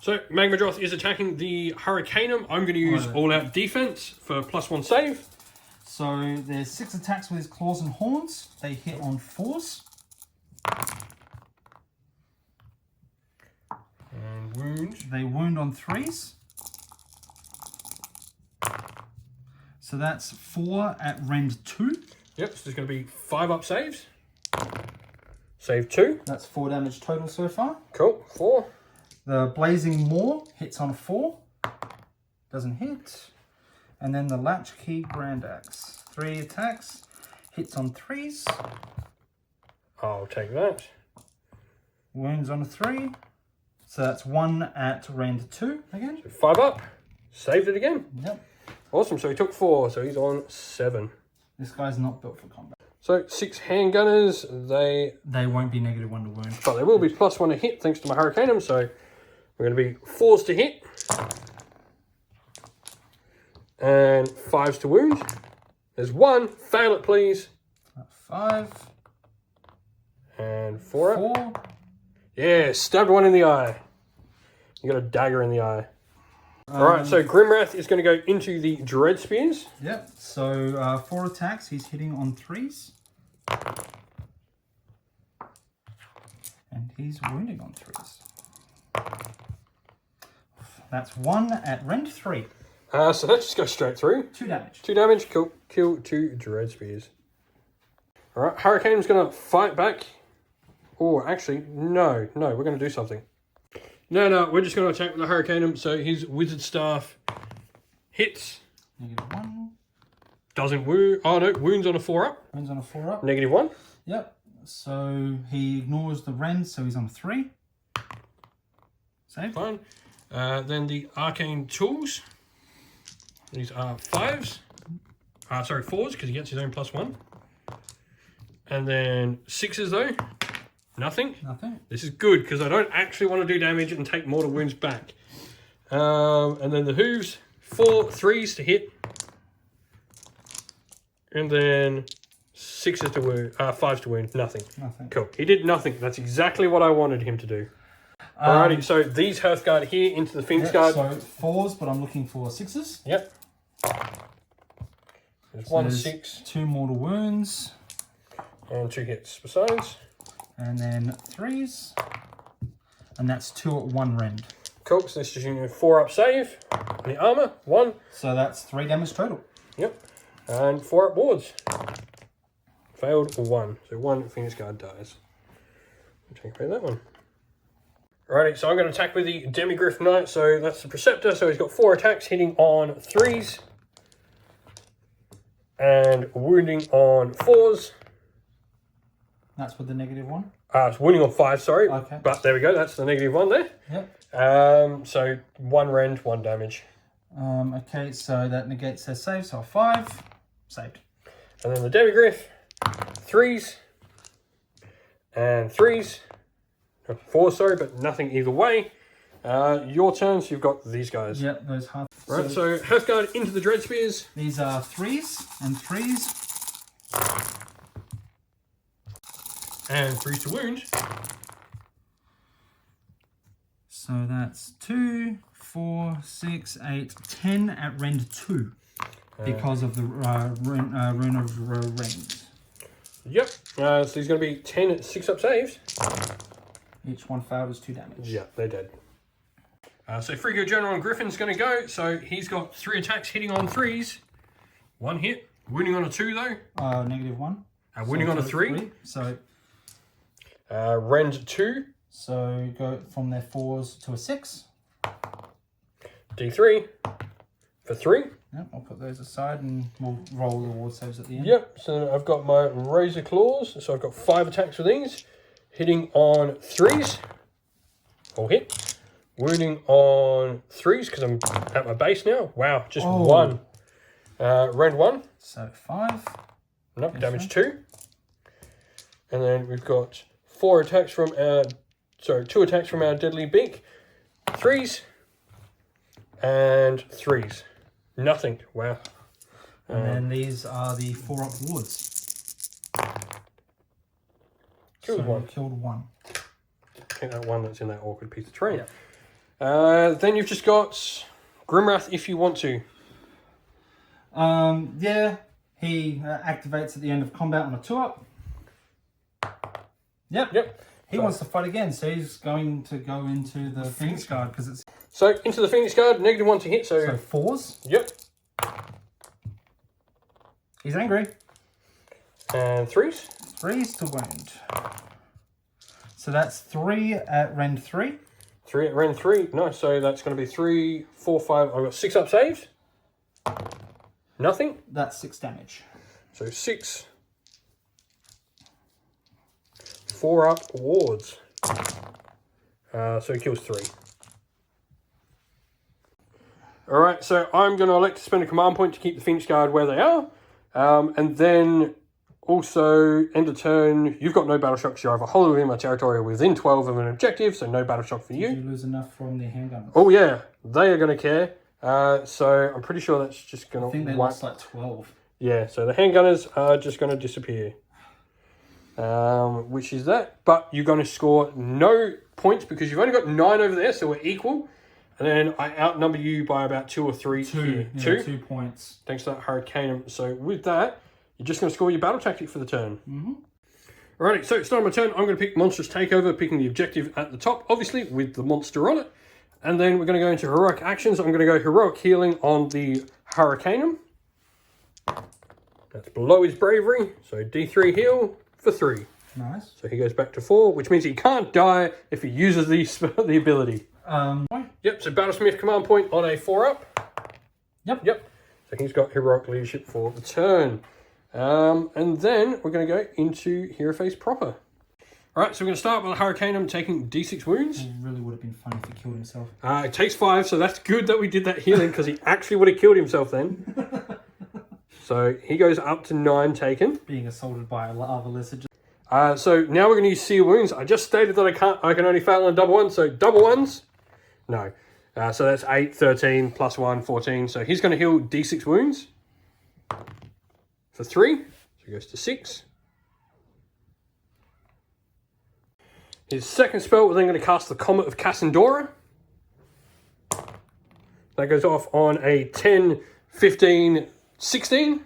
So Magmadroth is attacking the Hurricaneum. I'm going to use all-out defense for +1 save. So there's 6 attacks with his claws and horns. They hit on 4s. And wound. They wound on 3s. So that's 4 at rend 2. Yep, so there's going to be 5-up saves. Save 2. That's 4 damage total so far. Cool, 4. The Blazing Maw hits on 4. Doesn't hit. And then the Latchkey Grand Axe. 3 attacks. Hits on 3s. I'll take that. Wounds on a 3. So that's 1 at rend 2 again. So 5-up. Saved it again. Yep. Awesome, so he took 4, so he's on 7. This guy's not built for combat. So 6 handgunners, They won't be -1 to wound. but they will be +1 to hit thanks to my Hurricaneum, so we're going to be 4s to hit. And 5s to wound. There's 1. Fail it, please. 5. And 4 up. 4. Yeah, stabbed 1 in the eye. You got a dagger in the eye. Alright, so Grimwrath is going to go into the Dred Spears. Yep, so 4 attacks. He's hitting on 3s. And he's wounding on 3s. That's 1 at rend 3. So that just goes straight through. 2 damage. 2 damage, cool. Kill 2 Dred Spears. Alright, Hurricane's going to fight back. Oh, actually, no, we're going to do something. No, we're just going to attack with the Hurricaneum. So his Wizard Staff hits. -1. Doesn't wound. Oh no, wounds on a 4-up. Wounds on a 4-up. -1. Yep. So he ignores the rend, so he's on a 3. Save. Fine. Then the arcane tools. These are 5s. Sorry, 4s, because he gets his own +1. And then 6s though. Nothing. Nothing. This is good because I don't actually want to do damage and take mortal wounds back. And then the hooves, 4 3s to hit. And then 6s to wound, 5s to wound. Nothing. Nothing. Cool. He did nothing. That's exactly what I wanted him to do. Alrighty, so these Hearthguard here into the Phoenix Guard. So 4s, but I'm looking for 6s. Yep. There's So 1 6. 2 mortal wounds. And 2 hits besides. And then 3s. And that's 2 at 1 rend. Cool, so this is your 4-up save. And the armor, 1. So that's 3 damage total. Yep. And 4-up wards. Failed or 1. So 1 Phoenix Guard dies. I'll take away that one. Alrighty, so I'm going to attack with the Demigrif Knight. So that's the Preceptor. So he's got 4 attacks hitting on 3s. And wounding on 4s. That's with the -1? It's wounding on 5, sorry. Okay. But there we go, that's the -1 there. Yep. So 1 rend, 1 damage. Okay, so that negates their save, so a 5. Saved. And then the Demigrif, 3s. And 3s. 4, sorry, but nothing either way. Your turn, so you've got these guys. Yep, those half. Right, so Hearthguard into the Dred Spears. These are 3s and 3s. And 3s to wound. So that's 2, 4, 6, 8, 10 at rend 2. Because of the rune of rend. Yep, so he's going to be 10 6-up saves. Each one failed is 2 damage. Yeah, they're dead. So Frigo General and Griffin's going to go. So he's got 3 attacks hitting on 3s. 1 hit. Wounding on a 2 though. -1. Wounding on a 3. So Rend 2. So go from their 4s to a 6. D3 for 3. Yep, I'll put those aside and we'll roll the ward saves at the end. Yep, so I've got my Razor Claws. So I've got 5 attacks with these. Hitting on 3s. All hit. Wounding on 3s because I'm at my base now. Wow, just 1. Rend 1. So 5. Nope, Yes, damage 2. And then we've got 4 attacks from our... Sorry, 2 attacks from our Deadly Beak. 3s. And 3s. Nothing. Wow. And then these are the 4-up wards. Killed 1. Killed 1. I think that one that's in that awkward piece of terrain. Yeah. Then you've just got Grimwrath if you want to. Yeah, he activates at the end of combat on a 2-up. Yep. He wants to fight again, so he's going to go into the Phoenix Guard because it's... So, into the Phoenix Guard, -1 to hit, so 4s. Yep. He's angry. And 3s. 3s to wound. So that's 3 at rend 3. 3 at rend 3. Nice, so that's going to be 3, 4, 5. I've got 6 up saves. Nothing. That's 6 damage. So 6. 4 up wards. So he kills 3. Alright, so I'm going to elect to spend a command point to keep the Phoenix Guard where they are. And then also, end of turn, you've got no battle shock, so you're either wholly within my territory or within 12 of an objective, so no battle shock for you. Did you lose enough from the handgunners? Oh yeah, they are going to care. So I'm pretty sure that's just going to... I think they lost like 12. Yeah, so the handgunners are just going to disappear. Which is that. But you're going to score no points because you've only got 9 over there, so we're equal. And then I outnumber you by about 2 or 3 here. Yeah, 2? 2 points. Thanks to that Hurricane. So with that, you're just going to score your battle tactic for the turn. Alrighty, so starting my turn, I'm going to pick Monstrous Takeover, picking the objective at the top, obviously, with the monster on it. And then we're going to go into Heroic Actions. I'm going to go Heroic Healing on the Hurricaneum. That's below his Bravery, so D3 heal for 3. Nice. So he goes back to 4, which means he can't die if he uses the ability. Yep, so Battlesmith command point on a 4-up. Yep. Yep. So he's got heroic leadership for the turn. And then we're going to go into Hero Phase proper. Alright, so we're going to start with Hurricaneum taking D6 wounds. It really would have been funny if he killed himself. It takes 5, so that's good that we did that healing, because he actually would have killed himself then. So he goes up to 9 taken. Being assaulted by a lava lizard. So now we're going to use Seer Wounds. I just stated that I can only fail on double ones, so double ones? No. So that's 8, 13, plus 1, 14. So he's going to heal D6 wounds for 3. So he goes to 6. His second spell, we're then going to cast the Comet of Cassandora. That goes off on a 10, 15, 16. Do you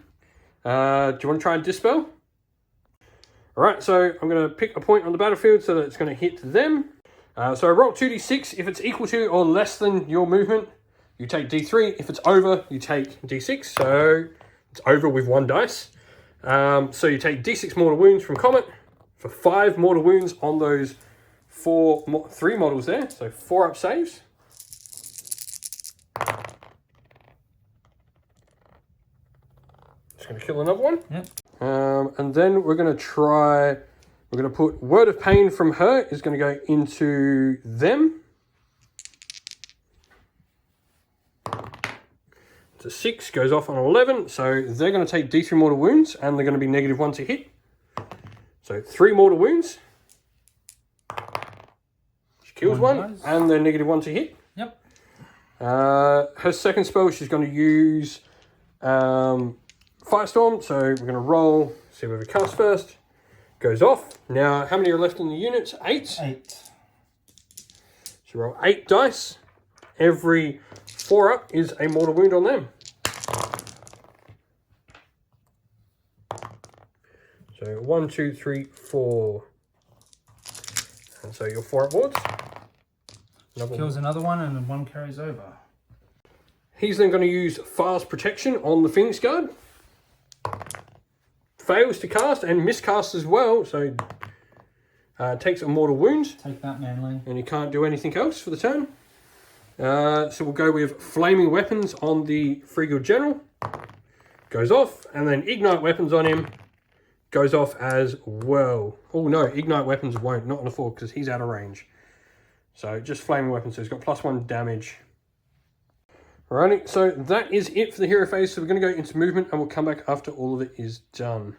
want to try and dispel? Alright, so I'm going to pick a point on the battlefield so that it's going to hit them. So I roll 2d6. If it's equal to or less than your movement, you take d3. If it's over, you take d6. So it's over with 1 dice. So you take d6 mortal wounds from Comet for 5 mortal wounds on those 3 models there. So 4 up saves. Just going to kill another one. Yep. And then we're going to put Word of Pain from her is going to go into them. So 6 goes off on 11. So they're going to take D3 mortal wounds and they're going to be -1 to hit. So 3 mortal wounds. She kills one and they're -1 to hit. Yep. Her second spell, she's going to use Firestorm. So we're going to roll, see where we cast first. Goes off. Now, how many are left in the units? 8? 8. So roll 8 dice. Every 4 up is a mortal wound on them. So 1, 2, 3, 4. And so your 4 up wards. Kills another one and then 1 carries over. He's then going to use Fast Protection on the Phoenix Guard. Fails to cast and miscasts as well, so takes a mortal wound. Take that, Manly. And he can't do anything else for the turn. So we'll go with Flaming Weapons on the Free Guild General. Goes off, and then Ignite Weapons on him. Goes off as well. Oh no, Ignite Weapons won't, not on the 4 because he's out of range. So just Flaming Weapons, so he's got +1 damage. Alrighty, so that is it for the hero phase. So we're going to go into movement and we'll come back after all of it is done.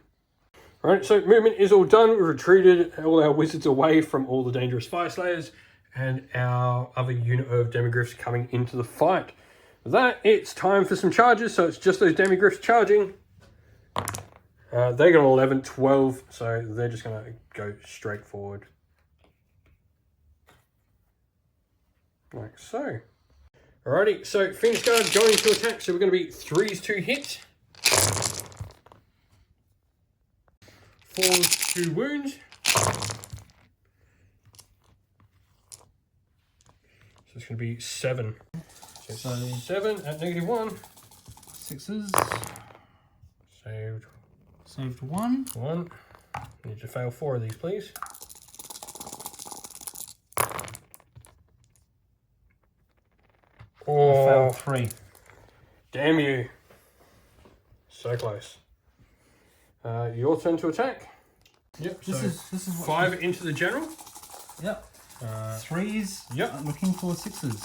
Alright, so movement is all done. We've retreated all our wizards away from all the dangerous Fyreslayers and our other unit of Demigrifs coming into the fight. With that, it's time for some charges. So it's just those Demigrifs charging. They got 11, 12, so they're just going to go straight forward. Like so. Alrighty, so Phoenix Guard going to attack, so we're going to be 3s to hit. 4s to wound. So it's going to be 7. So 7 at -1. 6s. Saved. Saved 1. 1. Need to fail 4 of these, please. I failed 3. Damn you. So close. Your turn to attack. Yep, This is what 5 into the general. Yep. 3s. Yep. Looking for 6s.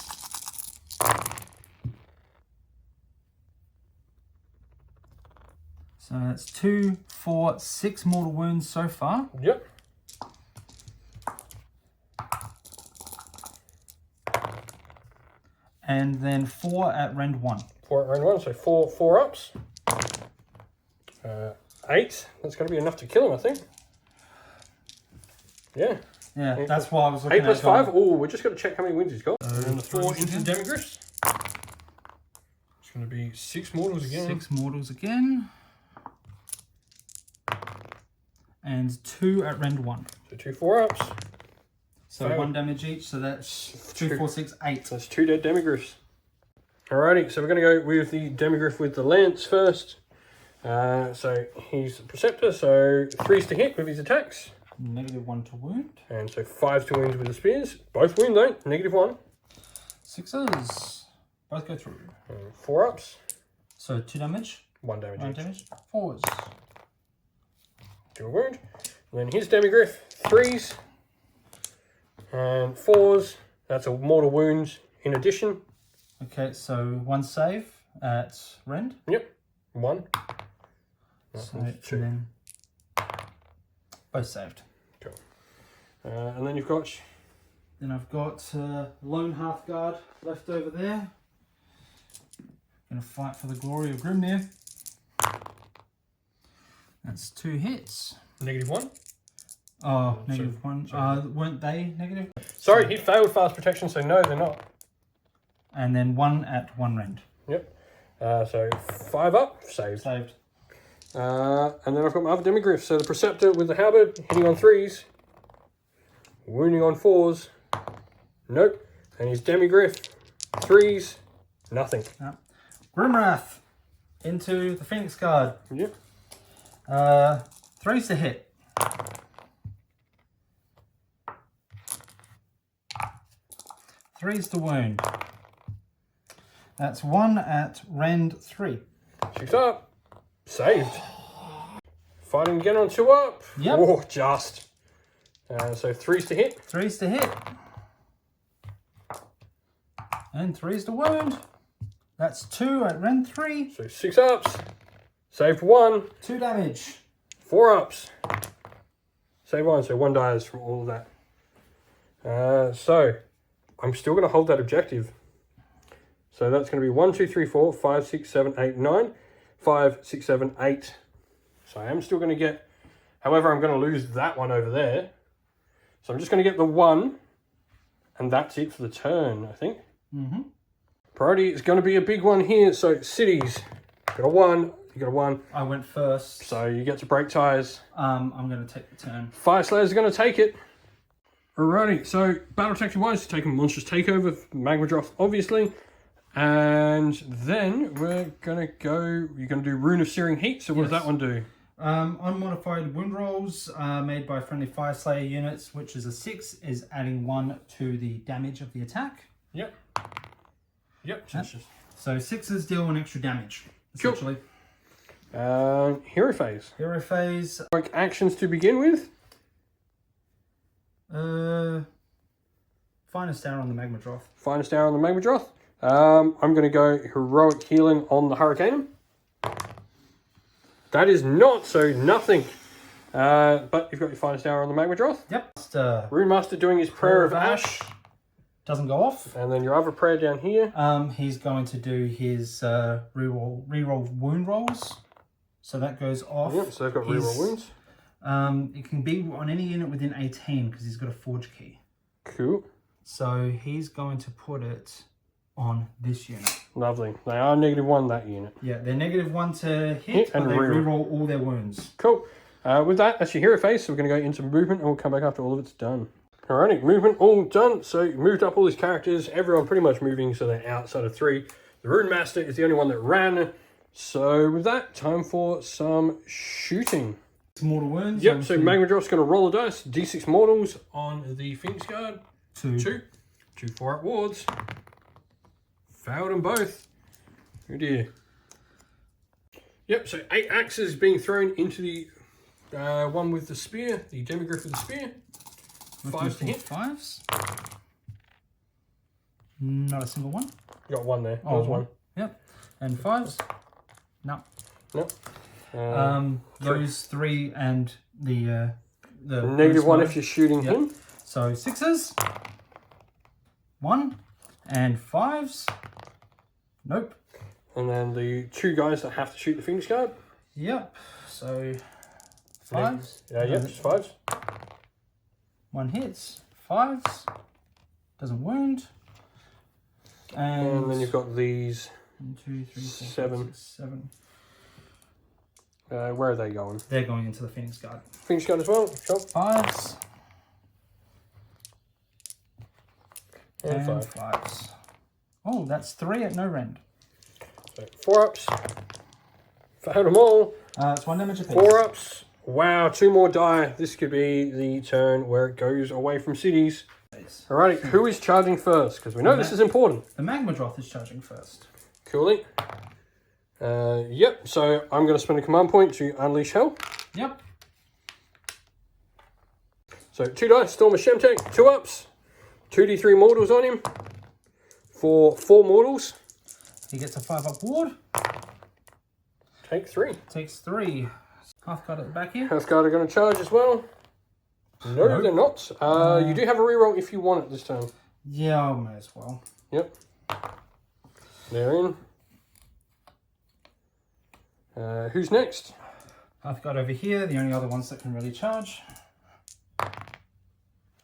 So that's 2, 4, 6 mortal wounds so far. Yep. And then 4 at rend 1. 4 at round 1, so 4 ups. 8. That's going to be enough to kill him, I think. Yeah. Yeah, 8 that's why I was looking 8 plus at 5. Oh, we're just going to check how many wounds he's got. And the 4 wounds into the again. Demigrifs. It's going to be 6 mortals again. 6 mortals again. And 2 at rend 1. So 2 4 ups. So Fail. 1 damage each, so that's 2, 4, 6, 8. So that's 2 dead Demigrifs. Alrighty, so we're going to go with the Demigrif with the lance first. So he's a Preceptor, so 3s to hit with his attacks. -1 to wound. And so 5s to wound with the spears. Both wound though, -1. 6s. Both go through. And 4 ups. So 2 damage. 1 damage. 1 each. damage. 4s. Do a wound. And then here's Demigrif. 3s. And 4s. That's a mortal wound in addition. Okay, so 1 save at Rend. Yep. 1. So, and then both saved. Cool. And then you've got... Then I've got Lone Hearthguard left over there. Gonna fight for the glory of Grimnir. That's 2 hits. -1. Oh, -1. Weren't they negative? Sorry, he failed fast protection, so no, they're not. And then 1 at 1 Rend. Yep. So 5 up, saved. Saved. And then I've got my other Demigrif. So the Preceptor with the Halberd, hitting on 3s. Wounding on 4s. Nope. And his Demigrif, 3s. Nothing. Yep. Grimwrath into the Phoenix Guard. Yep. 3's to hit. 3's to wound. That's 1 at Rend 3. 6 up. Saved. Fighting again on 2 up. Yep. Oh, just. So 3's to hit. 3's to hit. And 3's to wound. That's 2 at Rend 3. So 6 ups. Saved 1. 2 damage. 4 ups. Save 1, so 1 dies from all of that. So I'm still going to hold that objective. So that's going to be 1, 2, 3, 4, 5, 6, 7, 8, 9. 5, 6, 7, 8. So I am still going to get... However, I'm going to lose that one over there. So I'm just going to get the 1. And that's it for the turn, I think. Mm-hmm. Priority is going to be a big one here. So cities. Got a 1. You got a 1. I went first. So you get to break ties. I'm going to take the turn. Fyreslayers are going to take it. Alrighty, so battle tactic wise, taking Monstrous Takeover, Magmadroth, obviously. And then we're going to go, you're going to do Rune of Searing Heat. So what does that one do? Unmodified wound rolls made by friendly Fyreslayer units, which is a 6, is adding 1 to the damage of the attack. Yep. Yep. So 6s deal 1 extra damage, essentially. Cool. Hero Phase. Hero Phase. Like actions to begin with. Finest Hour on the Magmadroth. Finest Hour on the Magmadroth. I'm going to go Heroic Healing on the Hurricane. That is not, so nothing. But you've got your Finest Hour on the Magmadroth. Yep. Rune Master doing his Prayer of Ash. Doesn't go off. And then your other prayer down here. He's going to do his reroll wound rolls. So that goes off. Yep, so they've got reroll wounds. It can be on any unit within 18 because he's got a Forge Key. Cool. So he's going to put it on this unit. Lovely. They are -1, that unit. Yeah, they're -1 to hit, and but they reroll. reroll all their wounds. Cool. With that, that's your hero phase. So we're going to go into movement and we'll come back after all of it's done. Alrighty, movement all done. So you moved up all these characters. Everyone pretty much moving, so they're outside of 3. The Rune Master is the only one that ran. So with that, time for some shooting. Mortal wounds. Yep, so Magmadroth's going to roll a dice. D6 mortals on the Phoenix Guard. 2. 2 4-up wards. Failed them both. Oh dear. Yep, so 8 axes being thrown into the one with the spear, the Demigrif with the spear. 5s to hit. 5s. Not a single one. You got 1 there. Oh, There's 1. Yep. And 5s. No. Nope. Those 3 and the -1 if you're shooting him. So 6s. 1 and 5s. Nope. And then the 2 guys that have to shoot the Phoenix Guard. Yep. So 5s. Yeah, yep, just 5s. 1 hits. 5s. Doesn't wound. And then you've got these 1, 2, 3, 4, 7. 5, 6, 7. Where are they going? They're going into the Phoenix Guard. Phoenix Guard as well. Sure. 5s. And 5. 5s. Oh, that's 3 at no rend. So 4-ups. Failed them all. It's 1 damage apiece. 4-ups. Wow, 2 more die. This could be the turn where it goes away from cities. Alrighty, who is charging first? Because we know this is important. The Magmadroth is charging first. Coolly. Yep, so I'm going to spend a command point to unleash hell. Yep. So 2 dice, Storm of Shem Tech, 2 ups, 2d3 mortals on him for 4 mortals. He gets a 5-up ward. Take 3. Takes 3. Half-guard at the back here. Half-guard are going to charge as well. No, nope. They're not. You do have a reroll if you want it this turn. Yeah, I may as well. Yep. They're in. Who's next? Half-guard over here, the only other ones that can really charge.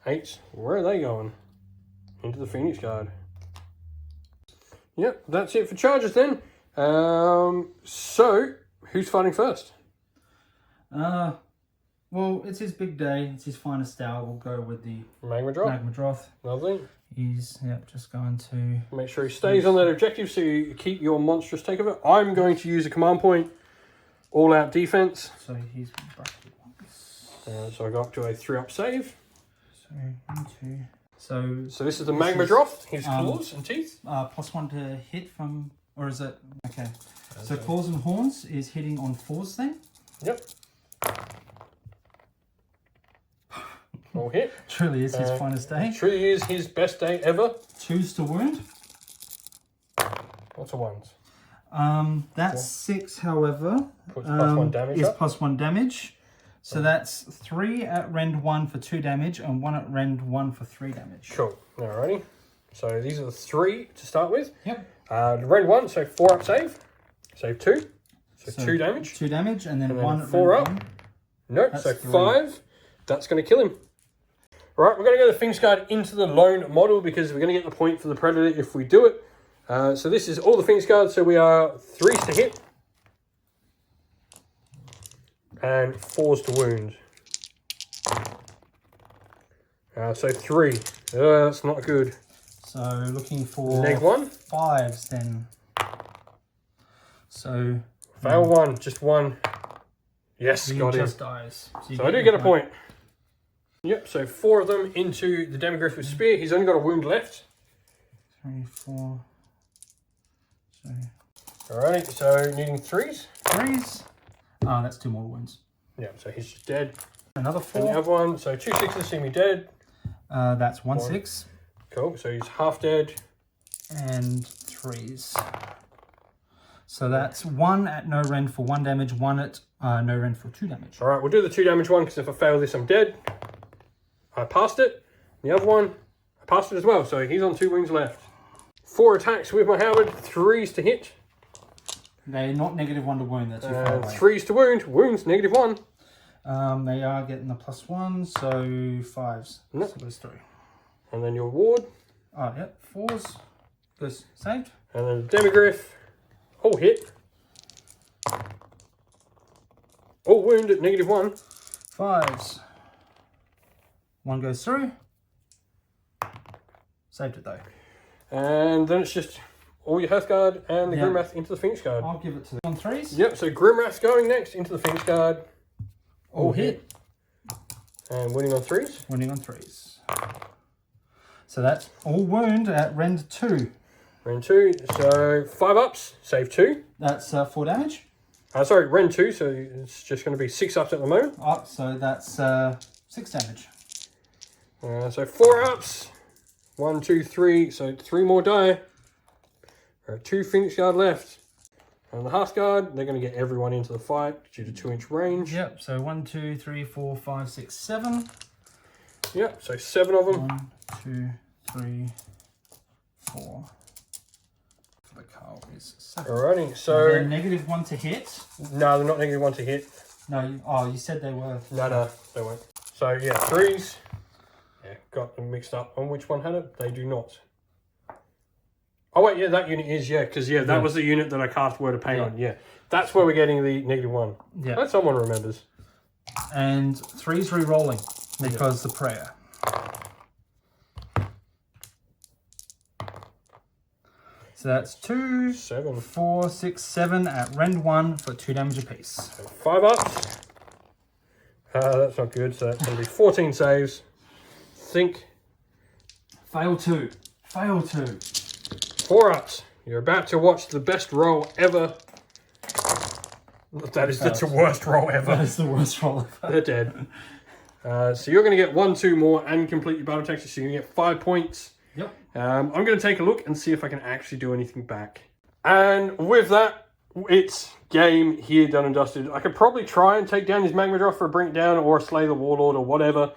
8. Where are they going? Into the Phoenix Guard. Yep, that's it for charges then. So, who's fighting first? Well, it's his big day. It's his finest hour. We'll go with the Magmadroth. Lovely. He's just going to... Make sure he stays on that objective so you keep your monstrous takeover. I'm going to use a command point. All-out defense. So he's bracketed once. So I go up to a 3-up save. So, 1, 2... So this is the Magmadroth, his claws and teeth. +1 to hit from... Or is it... Okay. So claws and horns is hitting on 4s then? Yep. All hit. Truly is his finest day. Truly is his best day ever. 2s to wound. Lots of 1s. That's 6, however. Puts +1 damage is up. +1 damage. So that's 3 at rend 1 for 2 damage and 1 at rend 1 for 3 damage. Cool. Alrighty. So these are the 3 to start with. Yep. Rend 1, so 4-up save. Save 2. So 2 damage. 2 damage and then 1 at 4 up. 1. Nope, so 5. That's going to kill him. Right, we're going to go the Phoenix Guard into the lone model because we're going to get the point for the Predator if we do it. So this is all the Phoenix Guard, so we are 3s to hit. And 4s to wound. So 3. That's not good. So looking for -1. 5s then. So fail 1, just 1. Yes, he got him. just dies. So I do get a point. Yep, so 4 of them into the Demigrif with Spear. He's only got a wound left. 3, 4. So Alright, so needing 3s. 3s. Oh, that's 2 more wounds. Yeah, so he's just dead. Another 4. And the other one, so 2 6s see me dead. That's 1 6. Cool, so he's half dead. And 3s. So that's 1 at no rend for 1 damage, 1 at no rend for 2 damage. Alright, we'll do the 2 damage one because if I fail this, I'm dead. I passed it. The other one, I passed it as well, so he's on 2 wounds left. 4 attacks with my halberd, 3s to hit. They're not -1 to wound, they're too far away. 3s to wound, wounds -1. They are getting the +1, so 5s. Nope. So those 3. And then your ward. Oh, yep, 4s. Goes saved. And then Demigrif. All hit. All wound at -1. 5s. 1 goes through. Saved it though. And then it's just all your Hearthguard and the Grimwrath into the Phoenix Guard. I'll give it to the on 3s. Yep, so Grimwrath's going next into the Phoenix Guard. All hit. And winning on 3s. Winning on 3s. So that's all wound at rend 2. Rend 2, so 5 ups, save 2. That's 4 damage. Sorry, Rend 2, so it's just going to be 6 ups at the moment. Up, so that's 6 damage. So 4 ups. 1, 2, 3, so 3 more die. There are 2 Phoenix Guard left. And the Hearthguard, they're going to get everyone into the fight due to 2-inch range. Yep, so 1, 2, 3, 4, 5, 6, 7. Yep, so 7 of them. 1, 2, 3, 4. For the Carl is 7. Alrighty, so... They're -1 to hit. No, they're not -1 to hit. No, you said they were. No, they won't. So yeah, 3s. Yeah, got them mixed up on which one had it. They do not. Oh wait, yeah, that unit is, because that was the unit that I cast Word of Pain on. Yeah, that's where we're getting the -1. Yeah. That someone remembers. And 3's re-rolling because the prayer. So that's 2, 7, 4, 6, 7 at rend 1 for 2 damage apiece. So 5 ups. That's not good, so that's going to be 14 saves. Think. Fail 2. Fail 2. 4 ups. You're about to watch the best roll ever That's the worst roll ever. That is the worst roll ever. They're dead. So you're going to get 1, 2 more and complete your battle tactics. So you're going to get 5 points. Yep. I'm going to take a look and see if I can actually do anything back. And with that, it's game here, done and dusted. I could probably try and take down his Magmadroth for a Bring It Down or slay the Warlord or whatever.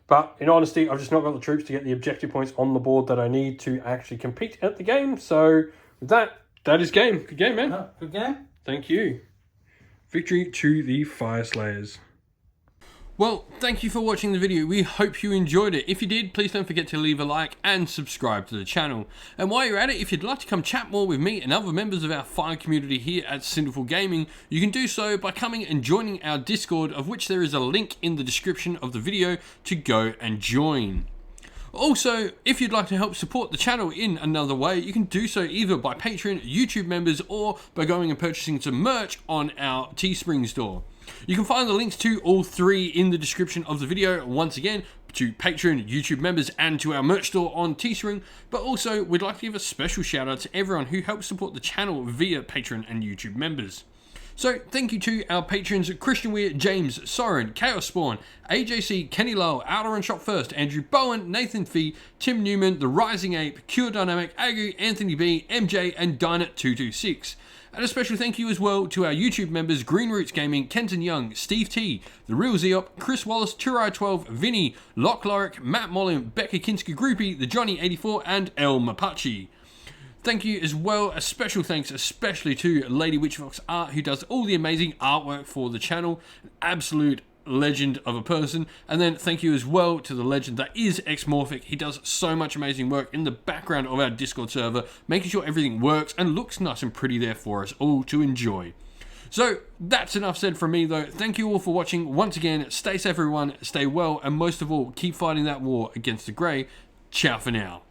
But in honesty, I've just not got the troops to get the objective points on the board that I need to actually compete at the game. So with that, that is game. Good game, man. Oh, good game. Thank you. Victory to the Fyreslayers. Well, thank you for watching the video. We hope you enjoyed it. If you did, please don't forget to leave a like and subscribe to the channel. And while you're at it, if you'd like to come chat more with me and other members of our Fire community here at Sinful Gaming, you can do so by coming and joining our Discord, of which there is a link in the description of the video to go and join. Also, if you'd like to help support the channel in another way, you can do so either by Patreon, YouTube members, or by going and purchasing some merch on our Teespring store. You can find the links to all 3 in the description of the video, once again, to Patreon, YouTube members, and to our merch store on Teespring. But also, we'd like to give a special shout out to everyone who helps support the channel via Patreon and YouTube members. So, thank you to our patrons Christian Weir, James, Soren, Chaos Spawn, AJC, Kenny Lowell, Outer and Shot First, Andrew Bowen, Nathan Fee, Tim Newman, The Rising Ape, Cure Dynamic, Agu, Anthony B, MJ, and Dynat226. And a special thank you as well to our YouTube members Green Roots Gaming, Kenton Young, Steve T, The Real Zeop, Chris Wallace, Turai12, Vinny, Lock Lorick, Matt Mollin, Becca Kinska Groupie, The Johnny84, and El Mapache. Thank you as well, a special thanks especially to Lady Witchfox Art, who does all the amazing artwork for the channel. An absolute legend of a person. And then thank you as well to the legend that is Xmorphic. He does so much amazing work in the background of our Discord server, making sure everything works and looks nice and pretty there for us all to enjoy. So that's enough said from me though. Thank you all for watching. Once again, stay safe everyone, stay well, and most of all, keep fighting that war against the Grey. Ciao for now.